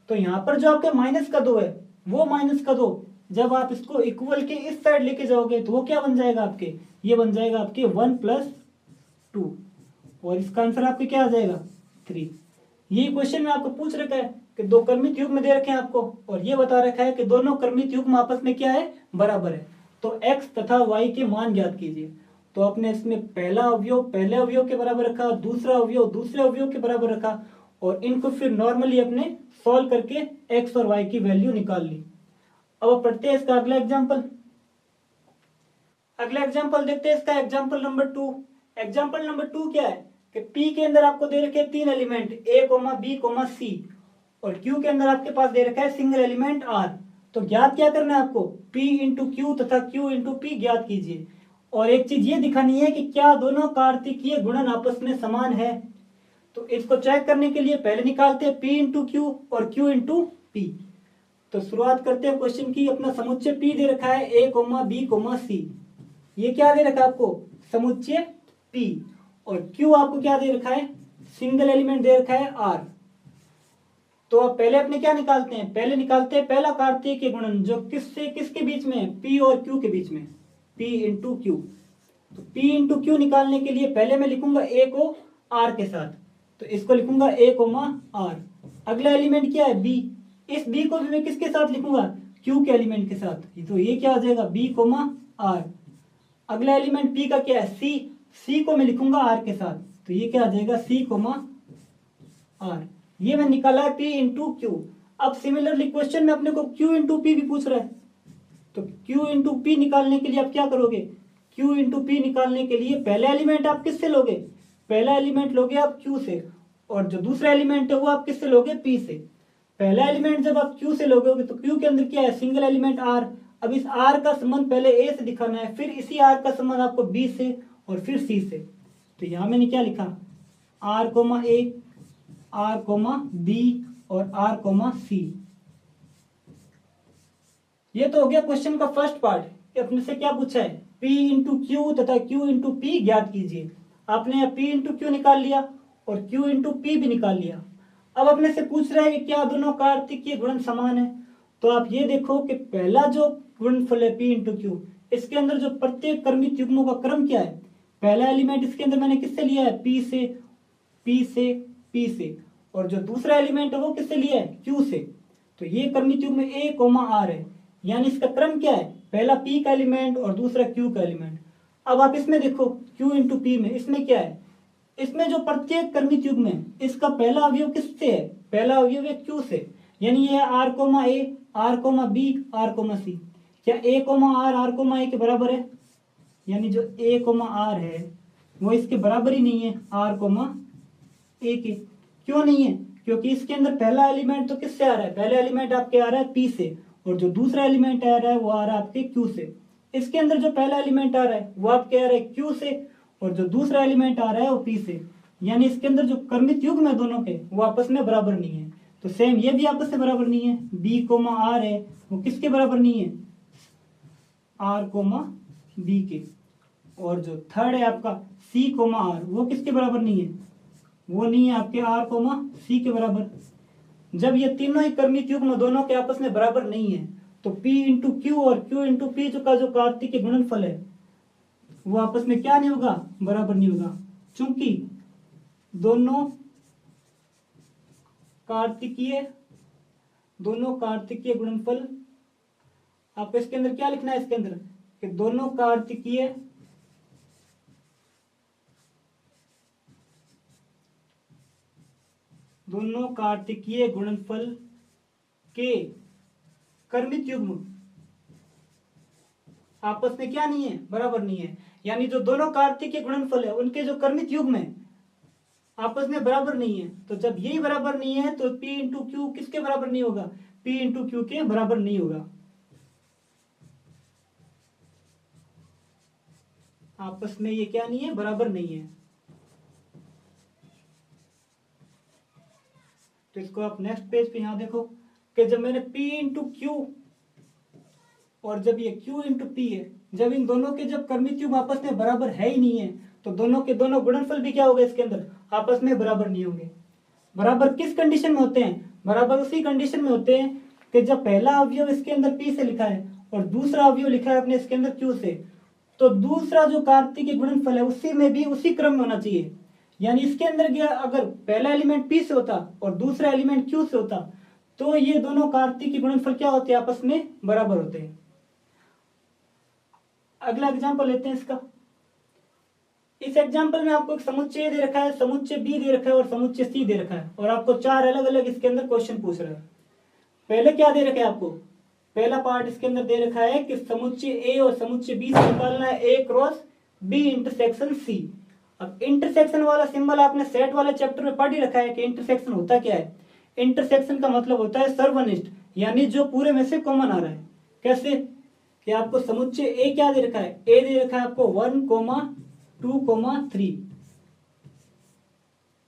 Speaker 1: तो यहाँ पर जो आपके माइनस का 2 है वो माइनस का 2 जब आप इसको इक्वल के इस साइड लेके जाओगे तो वो क्या बन जाएगा आपके, ये बन जाएगा आपके 1 प्लस 2 और इसका आंसर आपके क्या आ जाएगा 3। ये क्वेश्चन में आपको पूछ रखा है कि दो क्रमित युग्म दे रखे हैं आपको और ये बता रखा है कि दोनों क्रमित युग्म आपस में क्या है, बराबर है। तो x तथा y के मान ज्ञात कीजिए। तो आपने इसमें पहला अवयव पहले अवयव के बराबर रखा, दूसरा अवयव दूसरे अवयव के बराबर रखा और इनको फिर नॉर्मली अपने सॉल्व करके x और y की वैल्यू निकाल ली। अब पढ़ते हैं इसका अगला एग्जाम्पल। अगला एग्जाम्पल देखते हैं इसका एग्जाम्पल नंबर 2। एग्जाम्पल नंबर 2 क्या है कि P के अंदर आपको दे रखे 3 एलिमेंट A, B, C और Q के अंदर आपके पास दे रखा है सिंगल एलिमेंट R। तो ज्ञात क्या करना है आपको, P इंटू क्यू तथा Q इंटू P ज्ञात कीजिए। और एक चीज ये दिखानी है कि क्या दोनों कार्तिकीय गुणन आपस में समान है। तो इसको चेक करने के लिए पहले निकालते हैं P इंटू क्यू और Q इंटू P। तो शुरुआत करते हैं क्वेश्चन की। अपना समुच्चय P दे रखा है A, B, C। ये क्या दे रखा है आपको, समुच्चय P और Q आपको क्या दे रखा है, सिंगल एलिमेंट दे रखा है R। तो अब पहले अपने क्या निकालते हैं, पहले निकालते हैं पहला कार्तीय गुणन जो किससे किसके बीच में है, P और Q के बीच में, P इंटू क्यू। तो P इंटू क्यू निकालने के लिए पहले मैं लिखूंगा A को R के साथ, तो इसको लिखूंगा A, R। अगला एलिमेंट क्या है B, इस B को भी मैं किसके साथ लिखूंगा, Q के एलिमेंट के साथ, तो ये क्या आ जाएगा B, R। अगला एलिमेंट P का क्या है C को मैं लिखूंगा R के साथ, तो ये क्या आ जाएगा C, R। ये मैं निकाला है P इंटू क्यू। अब सिमिलरली क्वेश्चन में अपने को Q इंटू P भी पूछ रहा है, तो Q इंटू P निकालने के लिए आप क्या करोगे, Q इंटू P निकालने के लिए पहला एलिमेंट आप किससे लोगे, पहला एलिमेंट लोगे आप Q से और जो दूसरा एलिमेंट है वो आप किससे लोगे, P से। पहला एलिमेंट जब आप Q से लोगे तो Q के अंदर क्या है, सिंगल एलिमेंट R। अब इस R का संबंध पहले A से दिखाना है, फिर इसी R का संबंध आपको B से और फिर C से। तो यहां मैंने क्या लिखा, R, A, R, B और R, C। ये तो हो गया क्वेश्चन का फर्स्ट पार्ट। अपने से क्या पूछा है, P इंटू क्यू तथा Q इंटू P ज्ञात कीजिए। आपने P इंटू क्यू निकाल लिया और Q इंटू P भी निकाल लिया। अब अपने से पूछ रहा है कि क्या दोनों कार्तिकीय गुणन समान है। तो आप ये देखो कि पहला जो गुणनफल है P इंटू क्यू, इसके अंदर जो प्रत्येक क्रमित युग्मों का क्रम क्या है, पहला एलिमेंट इसके अंदर मैंने किससे लिया है, P से, P से, P से और जो दूसरा एलिमेंट है वो किससे लिया है, Q से। तो ये क्रमित युग्म A, R है, यानी इसका क्रम क्या है, पहला P का एलिमेंट और दूसरा Q का एलिमेंट। अब आप इसमें देखो Q इंटू P में, इसमें क्या है, इसमें जो प्रत्येक क्रमित युग्म है इसका पहला अवयव किससे है, पहला अवयव है Q से, यानी ये R, A, R, B, R, C। क्या A, R, A के बराबर है, यानी जो A, R है वो इसके बराबर ही नहीं है R, A के। क्यों नहीं है, क्योंकि इसके अंदर पहला एलिमेंट तो किससे आ रहा है, पहला एलिमेंट आपके आ रहा है P से और जो दूसरा एलिमेंट आ रहा है वो आ रहा है आपके Q से। इसके अंदर जो पहला एलिमेंट आ रहा है वो आपके आ रहा है Q से और जो दूसरा एलिमेंट आ रहा है वो P से, यानी इसके अंदर जो क्रमित युग्म है दोनों के वो आपस में बराबर नहीं है। तो सेम ये भी आपस में बराबर नहीं है, B, R है वो किसके बराबर नहीं है, R, B के। और जो थर्ड है आपका C, R वो किसके बराबर नहीं है, वो नहीं है आपके R कोमा C के बराबर। जब ये तीनों ही कर्मित युग्म दोनों के आपस में बराबर नहीं है तो P इंटू क्यू और Q इंटू पी जो का जो कार्तिक गुणनफल है वो आपस में क्या नहीं होगा, बराबर नहीं होगा। चूंकि दोनों कार्तिकीय गुणनफल, आपको इसके अंदर क्या लिखना है, इसके अंदर कि दोनों कार्तिकीय गुणनफल के कर्मित युग्म आपस में क्या नहीं है, बराबर नहीं है। यानी जो दोनों कार्तिकीय गुणनफल है उनके जो कर्मित युग्म है आपस में बराबर नहीं है। तो जब यही बराबर नहीं है तो P इंटू क्यू किसके बराबर नहीं होगा, P इंटू क्यू के बराबर नहीं होगा। आपस में ये क्या नहीं है, बराबर नहीं है। तो इसको आप नेक्स्ट पेज पे यहां देखो कि जब मैंने P इंटू क्यू और जब ये Q इंटू पी है, जब इन दोनों के जब कर्मित युग्म आपस में बराबर है ही नहीं है तो दोनों के दोनों गुणनफल भी क्या होगा, इसके अंदर आपस में बराबर नहीं होंगे। बराबर किस कंडीशन में होते हैं, बराबर उसी कंडीशन में होते हैं कि जब पहला अवयव इसके अंदर P से लिखा है और दूसरा अवयव लिखा है अपने इसके अंदर Q से, तो दूसरा जो कार्तिक गुणनफल है उसी में भी उसी क्रम में होना चाहिए। यानी इसके अंदर गया अगर पहला एलिमेंट P से होता और दूसरा एलिमेंट Q से होता तो ये दोनों कार्तिक गुणनफल क्या होते हैं, आपस में बराबर होते हैं। अगला एग्जांपल लेते हैं इसका। इस एग्जांपल में आपको एक समुच्चय दे रखा है, समुच्चय बी दे रखा है और समुच्चय सी दे रखा है और आपको चार अलग अलग इसके अंदर क्वेश्चन पूछ रहा है। पहले क्या दे रखा है आपको, पहला पार्ट इसके अंदर दे रखा है कि समुच्चय ए और समुच्चय बी से निकालना है ए क्रॉस बी इंटरसेक्शन सी। अब इंटरसेक्शन वाला सिंबल आपने सेट वाले चैप्टर में पढ़ ही रखा है कि इंटरसेक्शन होता क्या है। इंटरसेक्शन का मतलब होता है सर्वनिष्ठ, यानी जो पूरे में से कॉमन आ रहा है। कैसे कि आपको समुच्चय ए क्या दे रखा है, ए दे रखा है आपको 1, 2, 3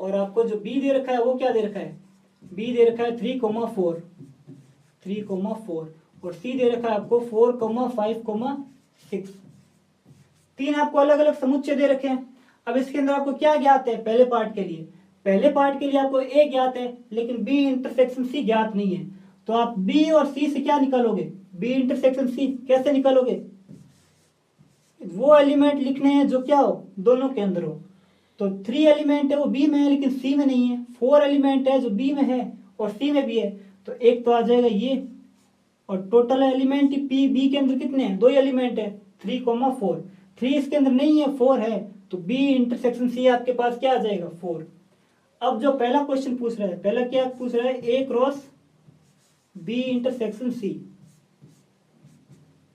Speaker 1: और आपको जो बी दे रखा है वो क्या दे रखा है, बी दे रखा है 3, 4 और सी दे रखा है आपको 4, 5, 6। तीन आपको अलग अलग समुच्चय दे रखे हैं। अब इसके अंदर आपको क्या ज्ञात है, पहले पार्ट के लिए आपको ए ज्ञात है लेकिन बी इंटरसेक्शन सी ज्ञात नहीं है। तो आप बी और सी से क्या निकालोगे, बी इंटरसेक्शन सी कैसे निकालोगे, वो एलिमेंट लिखने हैं जो क्या हो, दोनों के अंदर हो। तो 3 एलिमेंट है वो बी में है लेकिन सी में नहीं है, 4 एलिमेंट है जो बी में है और सी में भी है, तो एक तो आ जाएगा ये। और टोटल एलिमेंट पी बी के अंदर कितने हैं, 2 एलिमेंट है 3, 4। 3 इसके अंदर नहीं है, 4 है, तो बी इंटरसेक्शन सी आपके पास क्या आ जाएगा, 4। अब जो पहला क्वेश्चन पूछ रहा है, पहला क्या पूछ रहा है, A cross B intersection C.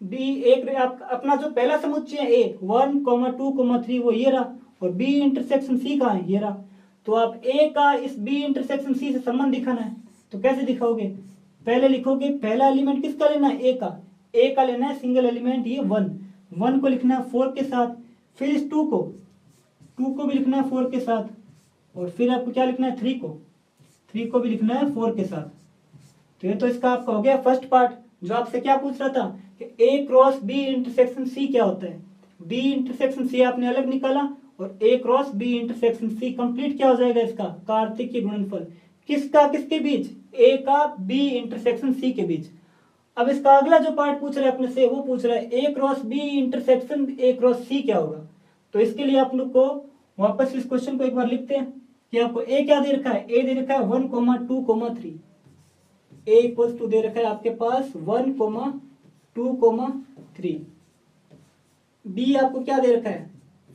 Speaker 1: B एक अपना जो पहला समुच्चय है ए 1, 2, 3 वो ये रहा और बी इंटरसेक्शन सी कहाँ है, ये रहा। तो आप ए का इस बी इंटरसेक्शन सी से संबंध दिखाना है तो कैसे दिखाओगे, पहले लिखोगे पहला एलिमेंट किसका लेना है, ए का लेना है सिंगल एलिमेंट ये 1 को लिखना है 4 के साथ, फिर इस 2 को भी लिखना है 4 के साथ और फिर आपको क्या लिखना है 3 को भी लिखना है 4 के साथ। तो ये तो इसका आपका हो गया फर्स्ट पार्ट। जो आपसे क्या पूछ रहा था कि ए क्रॉस बी इंटरसेक्शन सी क्या होता है, बी इंटरसेक्शन सी आपने अलग निकाला और A cross B intersection C complete क्या हो जाएगा इसका, कार्तिक गुणनफल किसका किसके बीच, ए का बी इंटरसेक्शन सी के बीच। अब इसका अगला जो पार्ट पूछ रहा है अपने से वो पूछ रहा है A cross B intersection A cross C क्या होगा। तो इसके लिए आप लोग को वापस इस क्वेश्चन को एक बार लिखते हैं कि आपको ए क्या दे रखा है, ए दे रखा है 1, 2, 3। ए इक्वल्स टू दे रखा है आपके पास 1, 2, 3। बी आपको क्या दे रखा है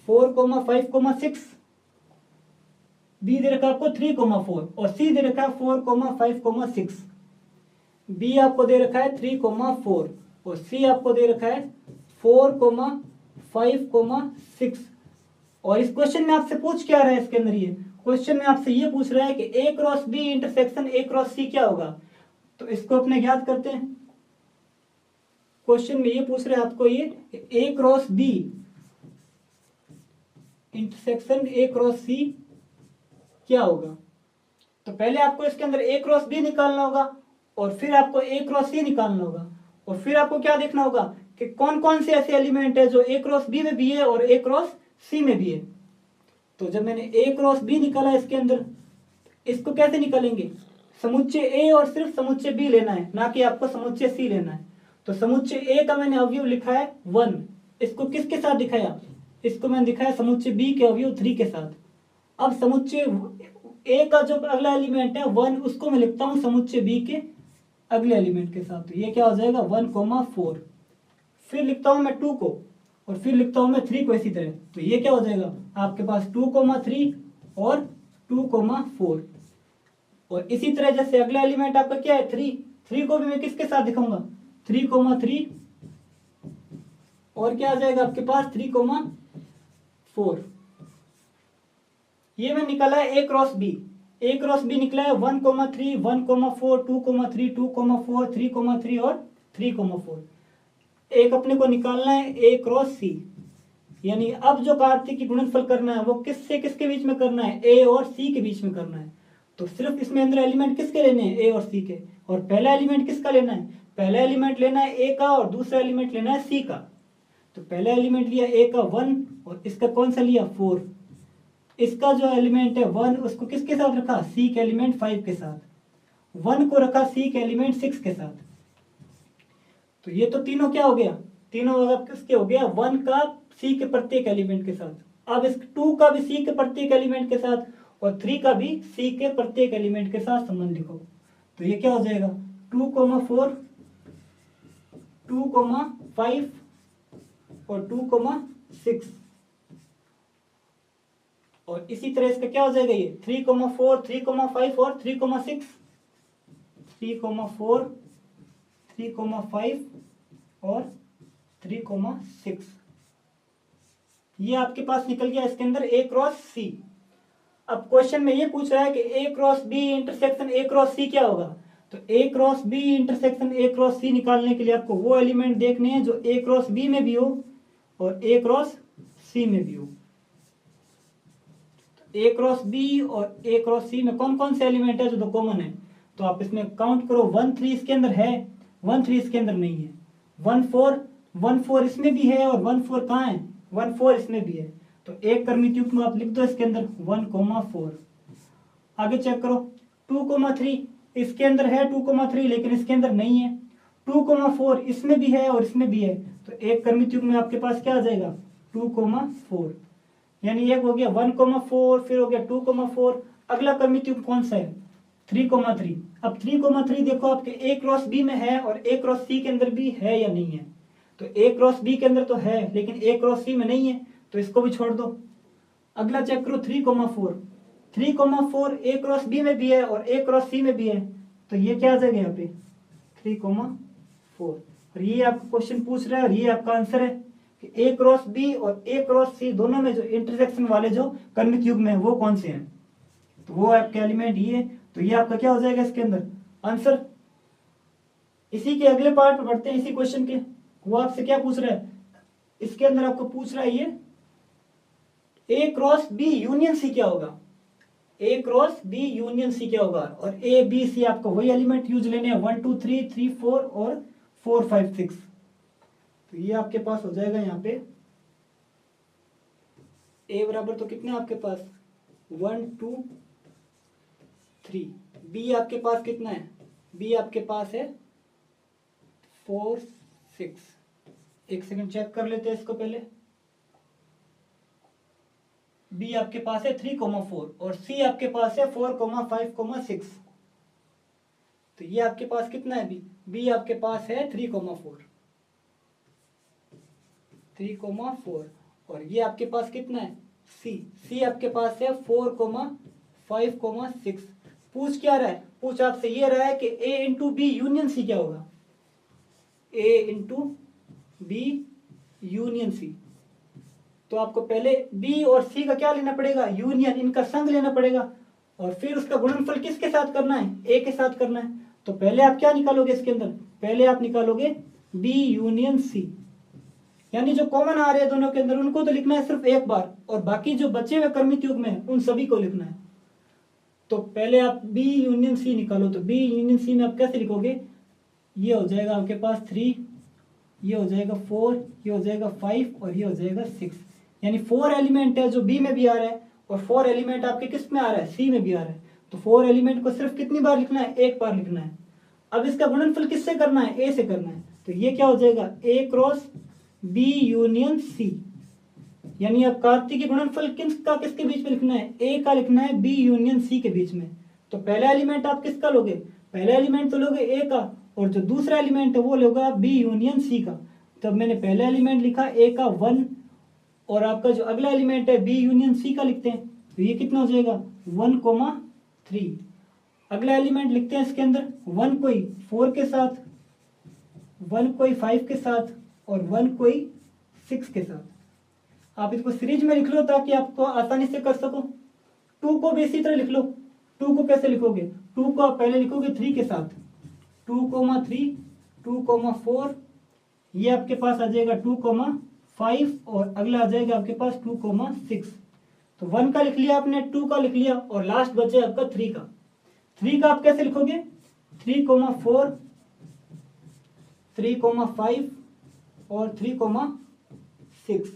Speaker 1: 4, 5, 6। बी दे रखा है आपको 3, 4 और सी दे रखा है 4, 5, 6। बी आपको दे रखा है 3, 4 और सी आपको दे रखा है 4, 5, 6। और इस क्वेश्चन में आपसे पूछ क्या रहा है, इसके अंदर ये क्वेश्चन में आपसे ये पूछ रहा है कि A cross B intersection A cross C क्या होगा। तो इसको अपने याद करते हैं। क्वेश्चन में ये पूछ रहे हैं आपको ये A cross B intersection A cross C क्या होगा। तो पहले आपको इसके अंदर ए क्रॉस बी निकालना होगा और फिर आपको ए क्रॉस सी निकालना होगा और फिर आपको क्या देखना होगा कि कौन कौन से ऐसे एलिमेंट है जो ए क्रॉस बी में भी है और ए क्रॉस सी में भी है। तो जब मैंने ए क्रॉस बी निकाला इसके अंदर, इसको कैसे निकालेंगे, समुच्चय ए और सिर्फ समुच्चय बी लेना है, ना कि आपको समुच्चय सी लेना है। तो समुच्चय ए का मैंने अवयव लिखा है 1, इसको किसके साथ दिखाया, इसको मैंने दिखाया समुच्चय बी के अवयव 3 के साथ। अब समुच्चय ए का जो अगला एलिमेंट है 1, उसको मैं लिखता हूं समुच्चय बी के अगले एलिमेंट के साथ। तो ये क्या हो जाएगा 1,4। फिर लिखता हूं मैं 2 को, और फिर लिखता हूं मैं 3 को इसी तरह। तो ये क्या हो जाएगा आपके पास 2,3 और 2,4। और इसी तरह जैसे अगला एलिमेंट आपका क्या है 3 को भी मैं किसके साथ दिखाऊंगा 3,3, और क्या आ जाएगा आपके पास 3,4। ये मैं निकाला है ए क्रॉस बी निकला है 1,3, 1,4, 2,3, 2,4, 3,3 और 3,4। एक अपने को निकालना है ए क्रॉस सी, यानी अब जो कार्तिक की गुणनफल करना है वो किससे किसके बीच में करना है, ए और सी के बीच में करना है। तो सिर्फ इसमें अंदर एलिमेंट किसके लेने हैं, ए और सी के। और पहला एलिमेंट किसका लेना है, पहला एलिमेंट लेना है ए का और दूसरा एलिमेंट लेना है सी का। तो पहला एलिमेंट लिया ए का 1 और इसका कौन सा लिया 4। इसका जो एलिमेंट है 1 उसको किसके साथ रखा, सी के एलिमेंट 5 के साथ। 1 को रखा सी के एलिमेंट 6 के साथ। तो ये तो तीनों क्या हो गया, तीनों किसके हो गया 1 का सी के प्रत्येक एलिमेंट के साथ। अब इस 2 का भी सी के प्रत्येक एलिमेंट के साथ और 3 का भी सी के प्रत्येक एलिमेंट के साथ संबंध लिखो। तो ये क्या हो जाएगा 2,4, 2,5 और 2,6। और इसी तरह इसका क्या हो जाएगा ये 3,4, 3,5 और 3,6, 3,4, 3,5 और 3,6। ये आपके पास निकल गया इसके अंदर ए क्रॉस सी। अब क्वेश्चन में ये पूछ रहा है कि A cross B intersection A cross C क्या होगा। तो A cross B intersection A cross C निकालने के लिए आपको वो एलिमेंट देखने हैं जो ए क्रॉस बी में भी हो और ए क्रॉस सी में भी हो। ए क्रॉस बी और ए क्रॉस सी में कौन कौन से एलिमेंट है जो दो कॉमन है। तो आप इसमें काउंट करो 1, 3 इसके अंदर है, 1, 3 इसके अंदर नहीं है। 1, 4, 1, 4 इसमें भी है और 1, 4 कहाँ है, 1, 4 इसमें भी है। तो एक कर्मित युग्म आप लिख दो इसके अंदर 1,4। आगे चेक करो 2,3 इसके अंदर है 2,3 लेकिन इसके अंदर नहीं है। 2,4 इसमें भी है और इसमें भी है। तो एक कर्मित युग्म में आपके पास क्या आ जाएगा 2,4। यानी एक हो गया 1,4, फिर हो गया 2,4। अगला कर्मित युग्म कौन सा है 3,3। अब 3,3 देखो आपके ए क्रॉस बी में है और ए क्रॉस सी के अंदर भी है या नहीं है। तो ए क्रॉस बी के अंदर तो है लेकिन ए क्रॉस सी में नहीं है, तो इसको भी छोड़ दो। अगला चेक करो 3,4, 3,4 ए क्रॉस बी में भी है और ए क्रॉस सी में भी है। तो ये क्या आ जाएगा यहाँ पे 3,4। और ये आपको क्वेश्चन पूछ रहा है और ये आपका आंसर है कि ए क्रॉस बी और ए क्रॉस सी दोनों में जो इंटरसेक्शन वाले जो कर्मित युग्म है वो कौन से हैं। तो वो आपके एलिमेंट ये है। तो ये आपका क्या हो जाएगा इसके अंदर आंसर। इसी के अगले पार्ट में बढ़ते हैं, इसी क्वेश्चन के। वो आपसे क्या पूछ रहा है, इसके अंदर आपको पूछ रहा है ये A cross B union C क्या होगा, A cross B union C क्या होगा। और ए बी सी आपको वही एलिमेंट यूज लेने हैं 1 2 3 3 4 और 4 5 6। तो ये आपके पास हो जाएगा यहाँ पे ए बराबर तो कितने आपके पास 1 2 3। बी आपके पास कितना है, बी आपके पास है 4 6। एक सेकंड चेक कर लेते हैं इसको पहले। बी आपके पास है 3,4 और सी आपके पास है 4,5,6। तो ये आपके पास कितना है बी आपके पास है 3,4 और ये आपके पास कितना है सी आपके पास है 4,5,6। पूछ क्या रहा है, पूछ आपसे ये रहा है कि ए इंटू बी यूनियन सी क्या होगा, ए इंटू बी यूनियन सी। तो आपको पहले बी और सी का क्या लेना पड़ेगा, यूनियन, इनका संग लेना पड़ेगा और फिर उसका गुणनफल किसके साथ करना है, ए के साथ करना है। तो पहले आप क्या निकालोगे इसके अंदर, पहले आप निकालोगे बी यूनियन सी, यानी जो कॉमन आ रहे हैं दोनों के अंदर उनको तो लिखना है सिर्फ एक बार और बाकी जो बचे हुए कर्मित युग्म में उन सभी को लिखना है। तो पहले आप बी यूनियन सी निकालो। तो बी यूनियन सी में आप कैसे लिखोगे, ये हो जाएगा आपके पास 3, ये हो जाएगा 4, ये हो जाएगा 5 और ये हो जाएगा 6। यानी 4 एलिमेंट है जो बी में भी आ रहा है और 4 एलिमेंट आपके किस में आ रहा है, सी में भी आ रहा है। तो 4 एलिमेंट को सिर्फ कितनी बार लिखना है, एक बार लिखना है। अब इसका गुणनफल किससे करना है, ए से करना है। तो ये क्या हो जाएगा, ए क्रॉस बी यूनियन सी। यानी अब कार्तिक की गुणनफल किसका किसके बीच में लिखना है, ए का लिखना है बी यूनियन सी के बीच में। तो पहला एलिमेंट आप किसका लोगे, पहला एलिमेंट तो लोगे ए का, और जो दूसरा एलिमेंट है वो लोगे बी यूनियन सी का। तब मैंने पहला एलिमेंट लिखा ए का 1, और आपका जो अगला एलिमेंट है बी यूनियन सी का लिखते हैं। तो ये कितना हो जाएगा 1,3। अगला एलिमेंट लिखते हैं इसके अंदर 1 कोई 4 के साथ, 1 कोई 5 के साथ, और 1 कोई 6 के साथ। आप इसको सीरीज में लिख लो ताकि आपको आसानी से कर सको। 2 को भी इसी तरह लिख लो। 2 को कैसे लिखोगे, 2 को आप पहले लिखोगे 3 के साथ, 2,3, 2,4, ये आपके पास आ जाएगा 2,5, और अगला आ जाएगा आपके पास 2,6। तो 1 का लिख लिया आपने, 2 का लिख लिया, और लास्ट बचे आपका 3 का। 3 का आप कैसे लिखोगे, 3,4, 3,5 और 3,6।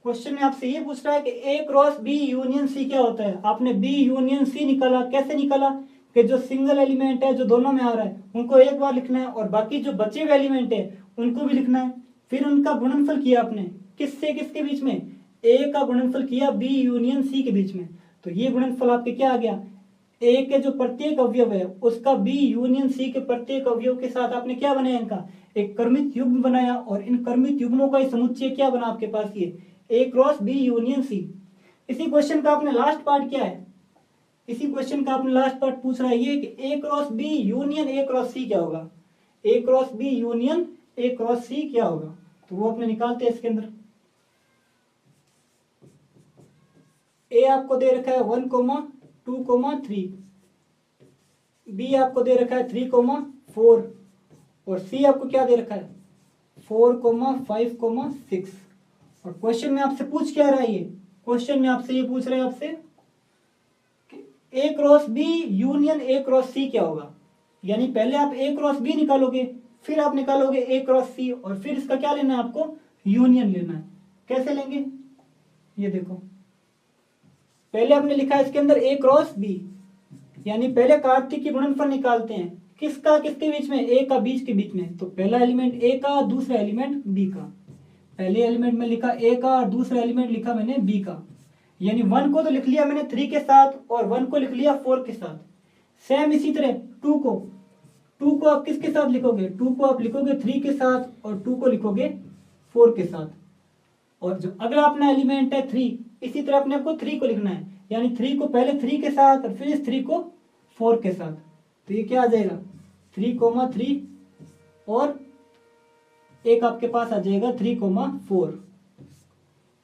Speaker 1: क्वेश्चन में आपसे ये पूछ रहा है कि A cross B union C क्या होता है। आपने बी यूनियन सी निकाला, कैसे निकाला कि जो सिंगल एलिमेंट है जो दोनों में आ रहा है उनको एक बार लिखना है, और बाकी जो बचे हुए एलिमेंट है उनको भी लिखना है। फिर उनका गुणनफल किया आपने, किससे किसके बीच में, ए का गुणनफल किया बी यूनियन सी के बीच में। तो ये गुणनफल आपके क्या आ गया, ए के जो प्रत्येक अवयव है उसका बी यूनियन सी के प्रत्येक अवयव के साथ आपने क्या बनाया, इनका एक क्रमित युग्म बनाया, और इन क्रमित युग्मों का समुच्चय क्या बना आपके पास, ये A cross B union C. इसी क्वेश्चन का आपने लास्ट पार्ट क्या है, इसी क्वेश्चन का आपने लास्ट पार्ट पूछ रहा है ये कि A cross B union A cross C क्या होगा, A cross B union A cross C क्या होगा। तो वो अपने निकालते हैं इसके अंदर। ए आपको दे रखा है 1,2,3, बी आपको दे रखा है 3,4, और सी आपको क्या दे रखा है 4,5,6। और क्वेश्चन में आपसे पूछ क्या रहा है, ये क्वेश्चन में आपसे ये पूछ रहे हैं आपसे कि A cross B union A cross C क्या होगा। यानी पहले आप ए क्रॉस बी निकालोगे, फिर आप निकालोगे ए क्रॉस सी, और फिर इसका क्या लेना है आपको, यूनियन लेना है। कैसे लेंगे, ये देखो, पहले आपने लिखा है इसके अंदर ए क्रॉस बी, यानी पहले कार्तिक की गुणनफल निकालते हैं, किसका किसके बीच में, ए का बीच के बीच में। तो पहला एलिमेंट ए का, दूसरा एलिमेंट बी का। पहले एलिमेंट में लिखा ए का और दूसरा एलिमेंट लिखा मैंने बी का। यानी 1 को तो लिख लिया मैंने 3 के साथ, और 1 को लिख लिया 4 के साथ। सेम इसी तरह 2 को आप किसके साथ लिखोगे, 2 को आप लिखोगे 3 के साथ, और 2 को लिखोगे 4 के साथ। और जो अगला अपना एलिमेंट है 3, इसी तरह अपने आपको 3 को लिखना है, यानी 3 को पहले 3 के साथ और फिर इस 3 को 4 के साथ। तो ये क्या आ जाएगा 3,3, और एक आपके पास आ जाएगा 3,4।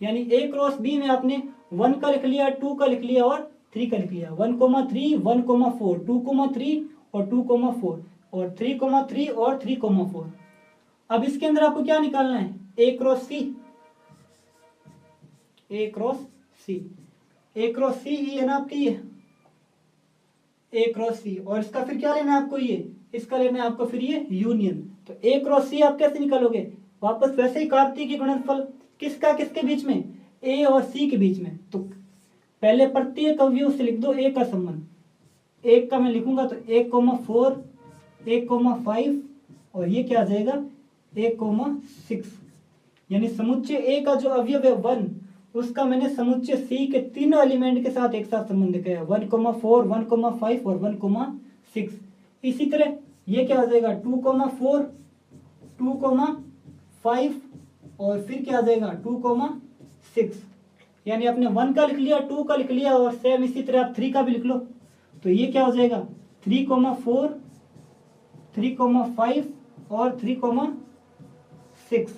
Speaker 1: यानी ए क्रॉस बी में आपने 1 का लिख लिया, 2 का लिख लिया और 3 का लिख लिया। 1,3, 1,4, 2,3 और 2,4, और 3,3 और 3,4। अब इसके अंदर आपको क्या निकालना है, A cross C, A cross C, A cross सी है ना आपकी ये ए क्रॉस सी, और इसका फिर क्या लेना है आपको, ये इसका लेना है आपको फिर ये यूनियन। तो ए क्रॉस सी आप कैसे निकालोगे, वापस वैसे ही कार्तिक की गुणनफल, किसका किसके बीच में, ए और सी के बीच में। तो पहले प्रत्येक अवयव से लिख दो ए का संबंध। एक का मैं लिखूंगा तो 1,4, 1,5, और ये क्या आ जाएगा 1,6। यानी समुच्चय ए का जो अवयव है 1, उसका मैंने समुच्चय सी के तीनों एलिमेंट के साथ एक साथ संबंध दिखाया, 1,4, 1,5 और 1,6। इसी तरह ये क्या आ जाएगा 2,4, 2,5 और फिर क्या आ जाएगा 2,6। यानी आपने 1 का लिख लिया, 2 का लिख लिया, और सेम इसी तरह आप 3 का भी लिख लो। तो ये क्या हो जाएगा 3,4, 3,5 और 3,6।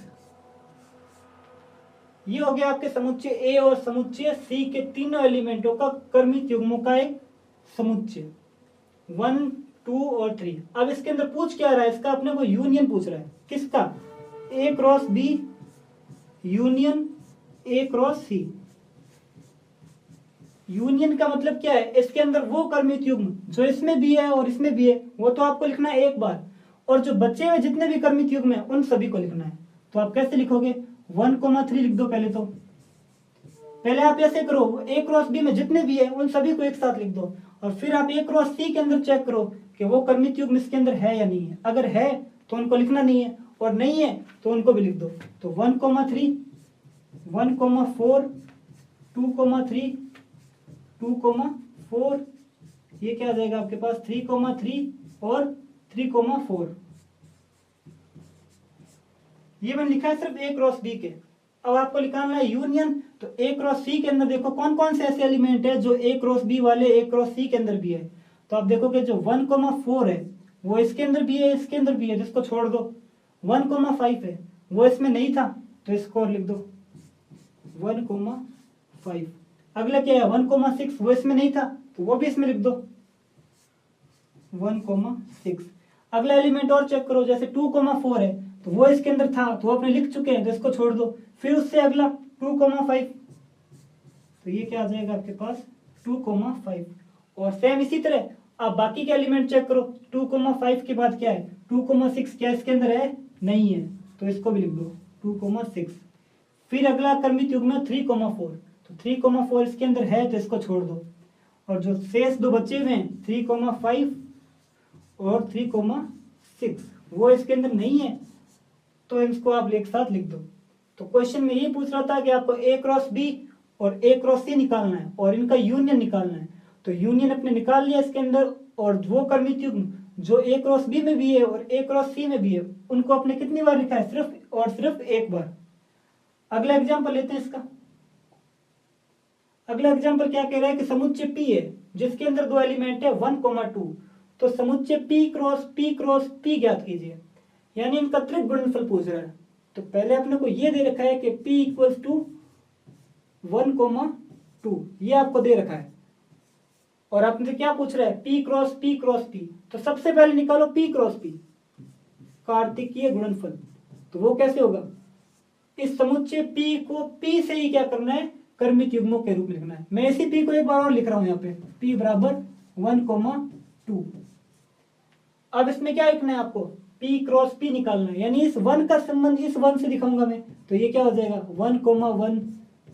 Speaker 1: ये हो गया आपके समुच्चय ए और समुच्चय सी के तीनों एलिमेंटों का क्रमित युग्मों का एक समुच्चय 1, 2 और 3। अब इसके अंदर पूछ क्या रहा है, इसका अपने को यूनियन पूछ रहा है, किसका, A cross B union A cross C. Union का मतलब क्या है, इसके अंदर वो क्रमित युग्म जो इसमें भी है और इसमें भी है वो तो आपको लिखना है एक बार, और जो बचे हुए जितने भी क्रमित युग्म है उन सभी को लिखना है। तो आप कैसे लिखोगे 1,3 लिख दो पहले तो, पहले आप ऐसे करो, ए क्रॉस बी में जितने भी है उन सभी को एक साथ लिख दो, और फिर आप ए क्रॉस सी के अंदर चेक करो कि वो कर्मित युग्म इसके अंदर है या नहीं है। अगर है तो उनको लिखना नहीं है, और नहीं है तो उनको भी लिख दो। तो 1,3, 1,4, 2,3, 2,4, ये क्या आ जाएगा आपके पास 3,3 और 3,4। ये मैंने लिखा है सिर्फ ए क्रॉस बी के। अब आपको निकालना है यूनियन। तो ए क्रॉस सी के अंदर देखो कौन कौन से ऐसे एलिमेंट है जो ए क्रॉस बी वाले ए क्रॉस सी के अंदर भी है। तो आप देखोगे जो 1,4 है वो इसके अंदर भी है, इसके अंदर भी है, जिसको छोड़ दो। 1,5 है वो इसमें नहीं था तो इसको और लिख दो 1,5। अगला क्या है 1,6, वो इसमें नहीं था तो वो भी इसमें लिख दो 1,6। अगला एलिमेंट और चेक करो, जैसे 2,4 है तो वो इसके अंदर था तो वो अपने लिख चुके हैं तो इसको छोड़ दो। फिर उससे अगला 2,5, तो ये क्या आ जाएगा आपके पास 2,5। और सेम इसी तरह आप बाकी के एलिमेंट चेक करो। 2,5 के बाद क्या है 2,6, क्या इसके अंदर है? नहीं है, तो इसको भी लिख दो 2,6। फिर अगला कर्मित युग्म 3,4, तो 3,4 इसके अंदर है तो इसको छोड़ दो। और जो शेष दो बचे हुए हैं 3,5 और 3,6 वो इसके अंदर नहीं है तो इसको आप एक साथ लिख दो। तो क्वेश्चन में ये पूछ रहा था कि आपको ए क्रॉस बी और ए क्रॉस सी निकालना है और इनका यूनियन निकालना है। तो यूनियन अपने निकाल लिया इसके अंदर, और वो कर्मित युग्म जो ए क्रॉस बी में भी है और ए क्रॉस सी में भी है उनको अपने कितनी बार लिखा है? सिर्फ और सिर्फ एक बार। अगला एग्जाम्पल लेते हैं इसका। अगला एग्जाम्पल क्या कह रहा है कि समुच्चय P है जिसके अंदर दो एलिमेंट है 1,2। तो समुच्चय P क्रॉस P ज्ञात कीजिए, यानी इनका त्रिक गुणनफल पूछ रहा है। तो पहले अपने को ये दे रखा है कि P इक्वल्स टू 1,2, ये आपको दे रखा है। और आपने क्या पूछ रहा है P क्रॉस P। तो सबसे पहले निकालो P क्रॉस P, कार्तिकीय गुणनफल। तो वो कैसे होगा? इस समुच्चय P को P से ही क्या करना है? कर्मित युग्मों के रूप में लिखना है। मैं इसी P को एक बार और लिख रहा हूं यहाँ पे, P बराबर 1,2। अब इसमें क्या लिखना है आपको? P क्रॉस P निकालना है, यानी इस 1 का संबंध इस 1 से दिखाऊंगा मैं। तो ये क्या हो जाएगा 1,1,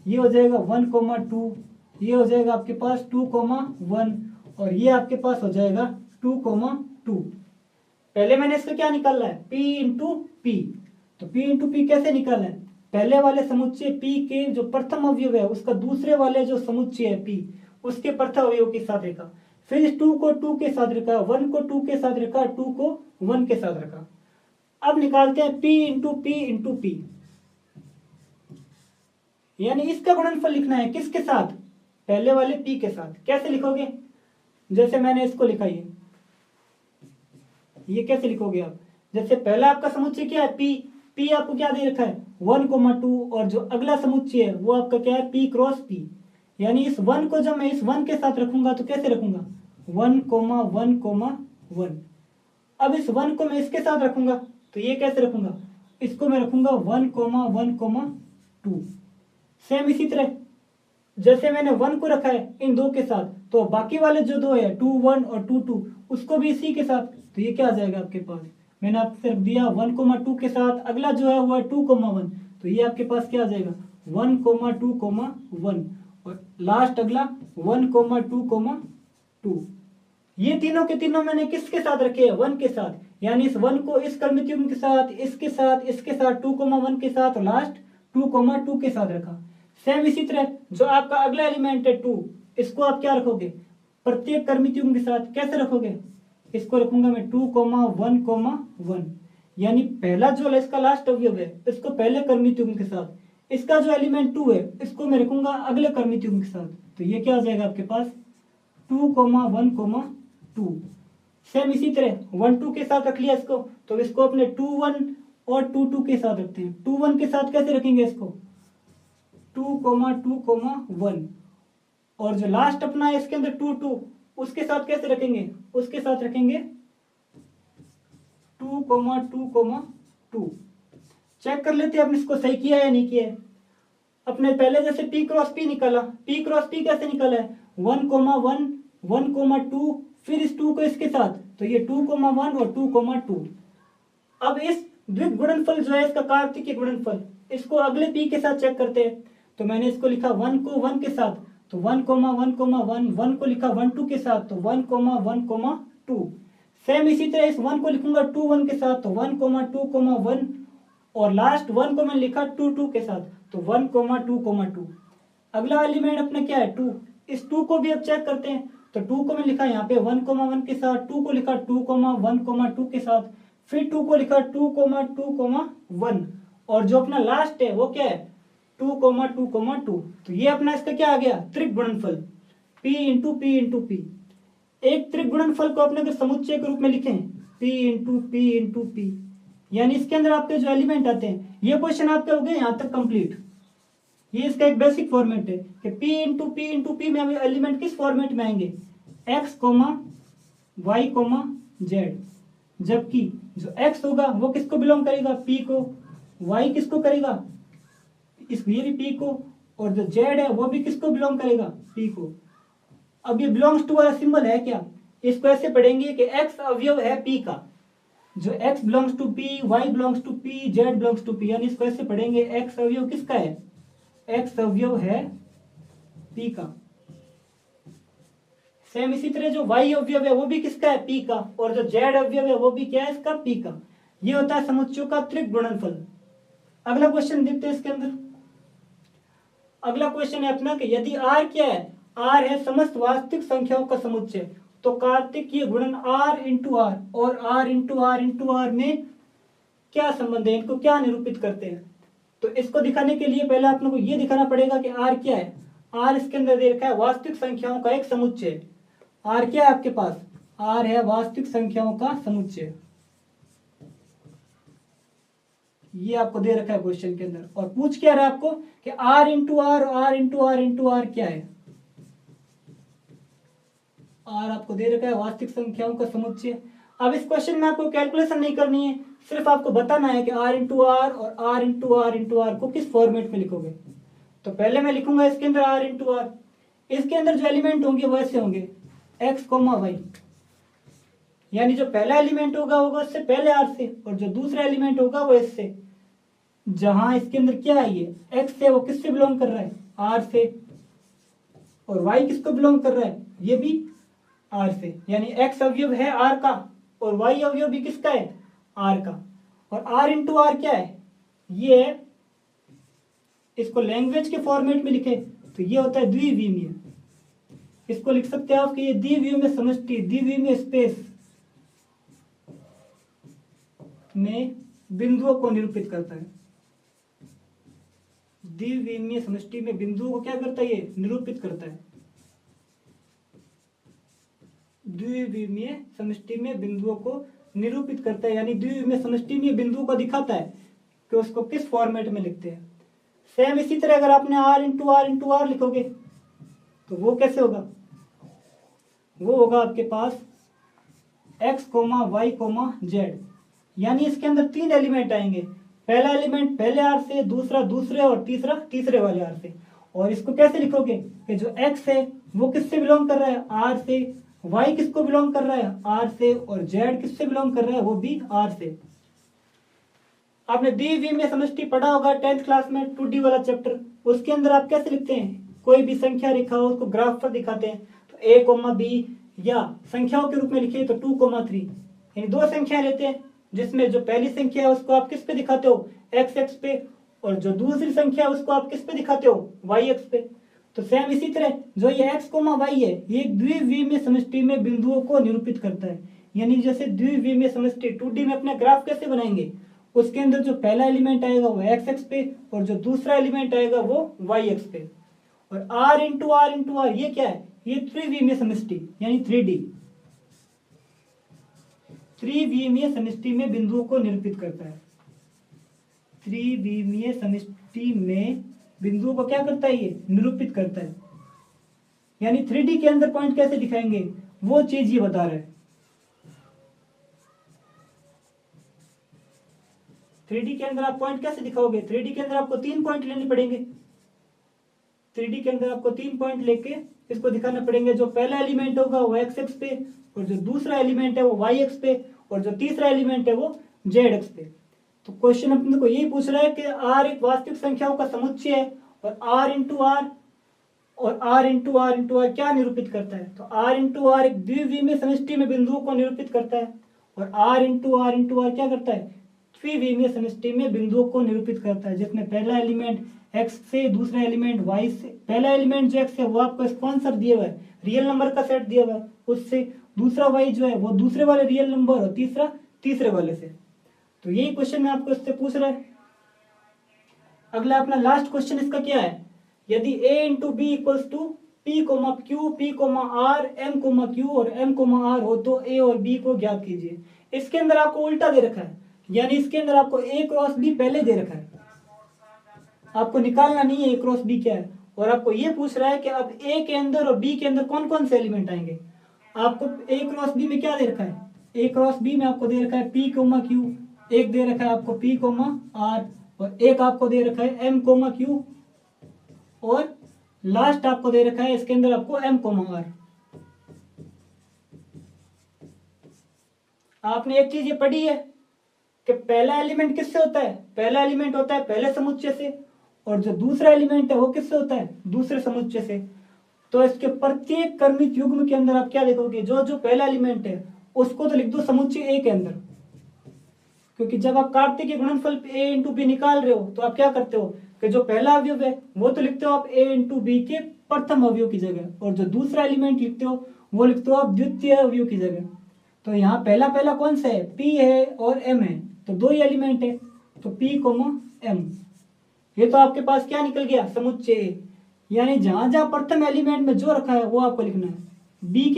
Speaker 1: ये हो जाएगा 1,2, ये हो जाएगा आपके पास 2,1 और ये आपके पास हो जाएगा 2,2। पहले मैंने इसका क्या निकालना है? P into P। तो P इंटू P कैसे निकालना है? पहले वाले समुच्चय P के जो प्रथम अवयव है उसका दूसरे वाले जो समुच्चय है P उसके प्रथम अवयव के साथ रखा, फिर इस 2 को 2 के साथ रखा, 1 को 2 के साथ रखा, 2 को 1 के साथ रखा। अब निकालते हैं P इंटू P, यानी इसका गुणनफल लिखना है किसके साथ? पहले वाले P के साथ। कैसे लिखोगे? जैसे मैंने इसको लिखा, ये कैसे लिखोगे आप? जैसे पहला आपका समुच्चय क्या है P आपको क्या दे रखा है 1,2, और जो अगला समुच्चय है वो आपका क्या है P क्रॉस P। यानी इस 1 को जब मैं इस 1 के साथ रखूंगा तो कैसे रखूंगा 1,1,1। अब इस 1 को मैं इसके साथ रखूंगा तो ये कैसे रखूंगा? इसको मैं रखूंगा 1,1,2। सेम इसी तरह जैसे मैंने 1 को रखा है इन 2 के साथ, तो बाकी वाले जो 2 है 2,1 और 2,2 उसको भी इसी के साथ। तो ये क्या आ जाएगा आपके पास? मैंने आपसे रख दिया 1,2 के साथ, अगला जो है वो है 2,1, तो ये आपके पास क्या आ जाएगा 1,2,1 और लास्ट अगला 1,2,2। ये तीनों के तीनों मैंने किसके साथ रखे हैं? 1 के साथ। यानी इस 1 को इस कर्मित युग्म के साथ, इसके साथ, इसके साथ, 2,1 के साथ और लास्ट 2,2 के साथ रखा। सेम इसी तरह जो आपका अगला एलिमेंट है 2, इसको आप क्या रखोगे? प्रत्येक कर्मित युग्म के साथ। कैसे रखोगे? इसको रखूंगा मैं 2,1,1, यानी पहला जो है इसका लास्ट अवयव है इसको पहले कर्मित युग्म के साथ, इसका जो एलिमेंट 2 है इसको मैं रखूंगा अगले कर्मित युग्म के साथ। तो ये क्या आ जाएगा आपके पास 2,1,2। सेम इसी तरह 1,2 के साथ रख लिया इसको, तो इसको अपने 2,1 और 2,2 के साथ रखते हैं। 2,1 के साथ कैसे रखेंगे इसको 2,2,1, और जो लास्ट अपना है इसके अंदर 2,2 उसके साथ कैसे रखेंगे? उसके साथ रखेंगे 2,2,2। चेक कर लेते हैं आपने इसको सही किया या नहीं किया है। अपने पहले जैसे P क्रॉस P निकाला, P क्रॉस P कैसे निकाला है 1,1, 1,2, फिर इस 2 को इसके साथ, तो ये 2,1 और 2,2। अब इस द्विक गुणनफल जो है इसका कार्तिकीय गुणनफल, इसको अगले P के साथ चेक करते हैं। तो मैंने इसको लिखा 1 को 1 के साथ, तो 1 कोमा 1 कोमा 1, 1 को लिखा 1 2 के साथ, तो 1 कोमा 1 कोमा 2। सेम इसी तरह इस 1 को लिखूंगा 2 1 के साथ, तो 1 कोमा 2 कोमा 1, और लास्ट 1 को मैंने लिखा 2 2 के साथ, तो 1 कोमा 2 कोमा 2। अगला एलिमेंट अपना क्या है 2, इस 2 को भी अब चेक करते हैं। तो 2 को मैं लिखा यहाँ पे 1 कोमा 1 के साथ, 2 को लिखा 2 कोमा 1 कोमा 2 के साथ, फिर 2 को लिखा 2 कोमा 2 कोमा 1, और जो अपना लास्ट है वो क्या है 2 कोमा 2 कोमा 2। तो ये अपना इसका क्या आ गया त्रिक गुणनफल P into P into P. एक त्रिक गुणनफल को अपने अगर समुच्चय के रूप में लिखें P into P into P, यानी इसके अंदर आपके जो एलिमेंट आते हैं, ये क्वेश्चन आपके हो गए यहाँ तक कंप्लीट। ये इसका एक बेसिक फॉर्मेट है कि पी इंटू पी में एलिमेंट किस फॉर्मेट में आएंगे x comma Y comma Z, जबकि जो x होगा वो किसको बिलोंग करेगा p को, y किसको करेगा ये भी p को, और जो z है वो भी किसको बिलोंग करेगा p को। अब ये बिलोंग्स टू वाला सिंबल है क्या, इसको ऐसे पढ़ेंगे कि x अवयव है p का, जो x belongs to p, y belongs to p, z belongs to p, यानी इसको ऐसे पढ़ेंगे x अवयव किसका है, x अवयव है p का। सेम इसी तरह जो y अवयव है वो भी किसका है p का, और जो z अवयव है वो भी क्या है इसका p का। ये होता है समुच्चयों का त्रिक गुणनफल। अगला क्वेश्चन देखते हैं इसके अंदर। अगला क्वेश्चन है अपना कि यदि r क्या है, r है समस्त वास्तविक संख्याओं का समुच्चय, तो कार्तिकीय गुणन r इंटू आर और r into R into R में क्या संबंध है, इनको क्या निरूपित करते हैं। तो इसको दिखाने के लिए पहले आप लोग को ये दिखाना पड़ेगा कि r क्या है। r इसके अंदर दे रखा है वास्तविक संख्याओं का एक समुच्चय। r क्या है आपके पास, r है वास्तविक संख्याओं का समुच्चय, ये आपको दे रखा है क्वेश्चन के अंदर। और पूछ क्या रहा है आपको कि r into R, r into R into R क्या है। r आपको दे रखा है वास्तविक संख्याओं का समुच्चय। अब इस क्वेश्चन में आपको कैलकुलेशन नहीं करनी है, सिर्फ आपको बताना है कि r इंटू आर और r into R into R को किस फॉर्मेट में लिखोगे। तो पहले मैं लिखूंगा इसके अंदर r इंटू आर, इसके अंदर जो एलिमेंट होंगे वो ऐसे होंगे x कोमा वाई, यानी जो पहला एलिमेंट होगा उससे पहले r से, और जो दूसरा एलिमेंट होगा वो इससे। जहां इसके अंदर क्या है ये x है वो किससे बिलोंग कर रहा है r से, और y किसको बिलोंग कर रहा है ये भी r से, यानी x अवयव है r का और y अवयव भी किसका है r का। और r इंटू आर क्या है, ये है, इसको लैंग्वेज के फॉर्मेट में लिखे तो ये होता है द्विविमीय। इसको लिख सकते हैं आप कि ये द्विविमीय समष्टि, द्विविमीय स्पेस में बिंदुओं को निरूपित करता है। द्विविमीय समष्टि में बिंदुओं को क्या करता है ये निरूपित करता है। द्विविमीय समष्टि में बिंदुओं को निरूपित करता है, यानी द्विविमीय समष्टि में बिंदुओं को दिखाता है कि उसको किस फॉर्मेट में लिखते हैं। सेम इसी तरह अगर आपने r इंटू आर लिखोगे तो वो कैसे होगा, वो होगा आपके पास x comma Y comma Z, यानी इसके अंदर तीन एलिमेंट आएंगे। पहला एलिमेंट पहले r से, दूसरा दूसरे और तीसरा तीसरे वाले r से। और इसको कैसे लिखोगे कि जो x है वो किससे बिलोंग कर रहा है r से, y किसको बिलोंग कर रहा है r से, और z किससे बिलोंग कर रहा है वो भी r से। आपने द्विविमीय समष्टि पढ़ा होगा 10th क्लास में 2D वाला चैप्टर, उसके अंदर आप कैसे लिखते हैं, कोई भी संख्या रेखा हो उसको ग्राफ पर दिखाते हैं तो a कोमा बी, या संख्याओं के रूप में लिखे तो 2 कोमा 3, यानी दो संख्या लेते हैं जिसमें जो पहली संख्या है उसको आप किस पे दिखाते हो x पे, और जो दूसरी संख्या है उसको आप किस पे दिखाते हो y पे। तो सेम इसी तरह जो ये x कोमा वाई है ये द्विविमीय समष्टि में बिंदुओं को निरूपित करता है। यानी जैसे द्विविमीय समष्टि 2D में अपना ग्राफ कैसे बनाएंगे, उसके अंदर जो पहला एलिमेंट आएगा वो x पे और जो दूसरा एलिमेंट आएगा वो y पे। और r इंटू आर ये क्या है, ये त्रिविमीय समष्टि यानी 3D, त्रिविमीय समष्टि में बिंदुओं को निरूपित करता है। त्रिविमीय समष्टि में बिंदुओं को क्या करता है ये निरूपित करता है, यानी 3D के अंदर पॉइंट कैसे दिखाएंगे वो चीज ये बता रहा है। 3D के अंदर आप पॉइंट कैसे दिखाओगे, 3D के अंदर आपको 3 पॉइंट लेने पड़ेंगे। 3D के अंदर आपको 3 पॉइंट लेके इसको दिखाना पड़ेंगे। जो पहला एलिमेंट होगा वो x पे, और जो दूसरा एलिमेंट है वो y पे, और जो तीसरा एलिमेंट है वो z पे। तो क्वेश्चन अपने को यही पूछ रहा है कि r एक वास्तविक संख्याओं का समुच्चय है और आर इंटू आर और R into R into R क्या निरूपित करता है? तो आर इंटू आर एक द्विविमीय समष्टि में बिंदुओं को निरूपित करता है और R into R into R क्या करता है? त्रिविमीय समष्टि में बिंदुओं को निरूपित करता है, जिसमें पहला एलिमेंट x से, दूसरा एलिमेंट y से। पहला एलिमेंट जो x है वो आपको कौन सा दिया हुआ है? रियल नंबर का सेट दिया हुआ है उससे। दूसरा y जो है वो दूसरे वाले रियल नंबर और तीसरा तीसरे वाले से। तो यही क्वेश्चन में आपको इससे पूछ रहा है। अगला अपना लास्ट क्वेश्चन इसका क्या है? यदि a into B equals to P comma Q, P comma R, M comma Q और एम कोमा आर हो तो a और b को ज्ञात कीजिए। इसके अंदर आपको उल्टा दे रखा है, यानी इसके अंदर आपको a क्रॉस b पहले दे रखा है, आपको निकालना नहीं है a क्रॉस b क्या है। और आपको ये पूछ रहा है कि अब a के अंदर और b के अंदर कौन कौन से एलिमेंट आएंगे। आपको a क्रॉस b में क्या दे रखा है? a क्रॉस b में आपको दे रखा है p कोमा q, एक दे रखा है आपको p कोमा r और एक आपको दे रखा है m कोमा q और लास्ट आपको दे रखा है इसके अंदर आपको m कोमा r। आपने एक चीज ये पढ़ी है कि पहला एलिमेंट किससे होता है? पहला एलिमेंट होता है पहले समुच्चय से और जो दूसरा एलिमेंट है वो किससे होता है? दूसरे समुच्चय से। तो इसके प्रत्येक क्रमिक युग्म के अंदर आप क्या देखोगे? जो जो पहला एलिमेंट है उसको तो लिख दो समुच्चय ए के अंदर, क्योंकि जब आप कार्तीय गुणनफल ए इंटू बी निकाल रहे हो तो आप क्या करते हो कि जो पहला अवयव है वो तो लिखते हो आप ए इंटू बी के प्रथम अवयव की जगह, और जो दूसरा एलिमेंट लिखते हो वो लिखते हो आप द्वितीय अवयव की जगह। तो यहाँ पहला पहला कौन सा है? P है और M है, तो दो ही एलिमेंट है, तो P कोमा M। ये तो आपके पास क्या निकल गया? समुच्चय A। यानी जहां जहां प्रथम एलिमेंट में जो रखा है वो आपको लिखना है। B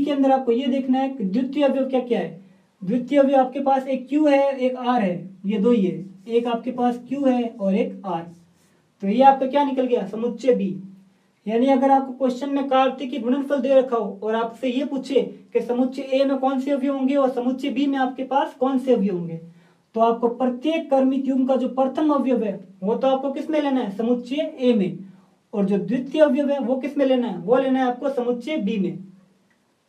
Speaker 1: के अंदर आपको ये देखना है कि द्वितीय अवयव क्या क्या है। द्वितीय अवयव आपके पास एक Q है एक R है, ये दो ही है, एक आपके पास Q है और एक R। तो ये आपका क्या निकल गया? समुच्चय B। यानी अगर आपको क्वेश्चन में कार्तीय गुणनफल दे रखा हो और आपसे ये पूछे कि समुच्चय ए में कौन से अवयव होंगे और समुच्चय बी में आपके पास कौन से अवयव होंगे, तो आपको प्रत्येक क्रमिक युग्म का जो प्रथम अवयव है वो तो आपको किस में लेना है? समुच्चय ए में, और जो द्वितीय अवयव है वो किस में लेना है? वो लेना है आपको समुच्चय बी में।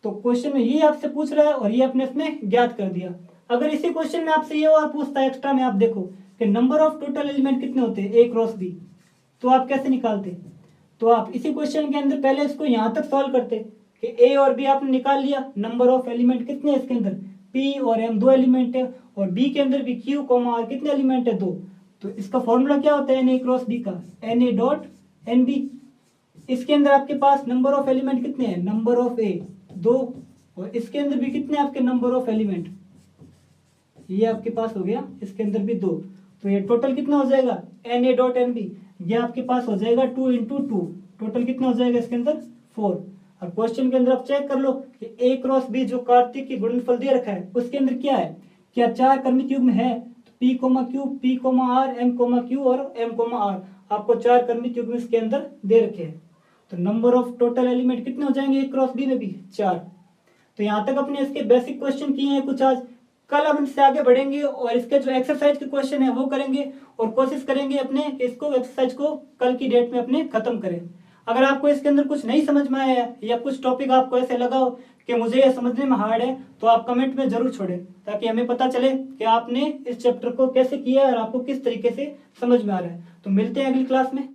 Speaker 1: तो क्वेश्चन में ये आपसे पूछ रहा है और ये आपने इसमें ज्ञात कर दिया। अगर इसी क्वेश्चन में आपसे ये और पूछता है एक्स्ट्रा में, आप देखो कि नंबर ऑफ टोटल एलिमेंट कितने होते हैं ए क्रॉस बी, तो आप कैसे निकालते? तो आप इसी क्वेश्चन के अंदर पहले इसको यहां तक सॉल्व करते कि ए और बी आपने निकाल लिया, नंबर ऑफ एलिमेंट कितने हैं इसके अंदर? पी और एम दो एलिमेंट है, और बी के अंदर भी क्यू कोमा आर कितने एलिमेंट है? दो। तो इसका फॉर्मूला क्या होता है एन ए क्रॉस बी का? N A dot N B. इसके अंदर आपके पास नंबर ऑफ एलिमेंट कितने हैं? नंबर ऑफ ए दो, और इसके अंदर भी कितने आपके नंबर ऑफ एलिमेंट? ये आपके पास हो गया, इसके अंदर भी दो। तो ये टोटल कितना हो जाएगा? N A dot N B, ये आपके पास हो जाएगा 2 इंटू 2। टोटल कितना हो जाएगा इसके अंदर? 4। और क्वेश्चन के अंदर आप चेक कर लो कि ए क्रॉस बी जो कार्तीय की गुणनफल दे रखा है उसके अंदर क्या है? क्या चार क्रमिक युग्म है? तो P comma Q, P comma R, M comma Q और एम कोमा आर, आपको चार क्रमिक युग्म इसके अंदर दे रखे हैं। तो नंबर ऑफ टोटल एलिमेंट कितने हो जाएंगे ए क्रॉस बी में भी? 4। तो यहाँ तक अपने इसके बेसिक क्वेश्चन किए हैं कुछ आज। कल हम इनसे आगे बढ़ेंगे और इसके जो एक्सरसाइज के क्वेश्चन है वो करेंगे और कोशिश करेंगे अपने इसको एक्सरसाइज को कल की डेट में अपने खत्म करें। अगर आपको इसके अंदर कुछ नहीं समझ में आया है या कुछ टॉपिक आपको ऐसे लगा हो कि मुझे ये समझने में हार्ड है, तो आप कमेंट में जरूर छोड़ें, ताकि हमें पता चले कि आपने इस चैप्टर को कैसे किया है और आपको किस तरीके से समझ में आ रहा है। तो मिलते हैं अगली क्लास में।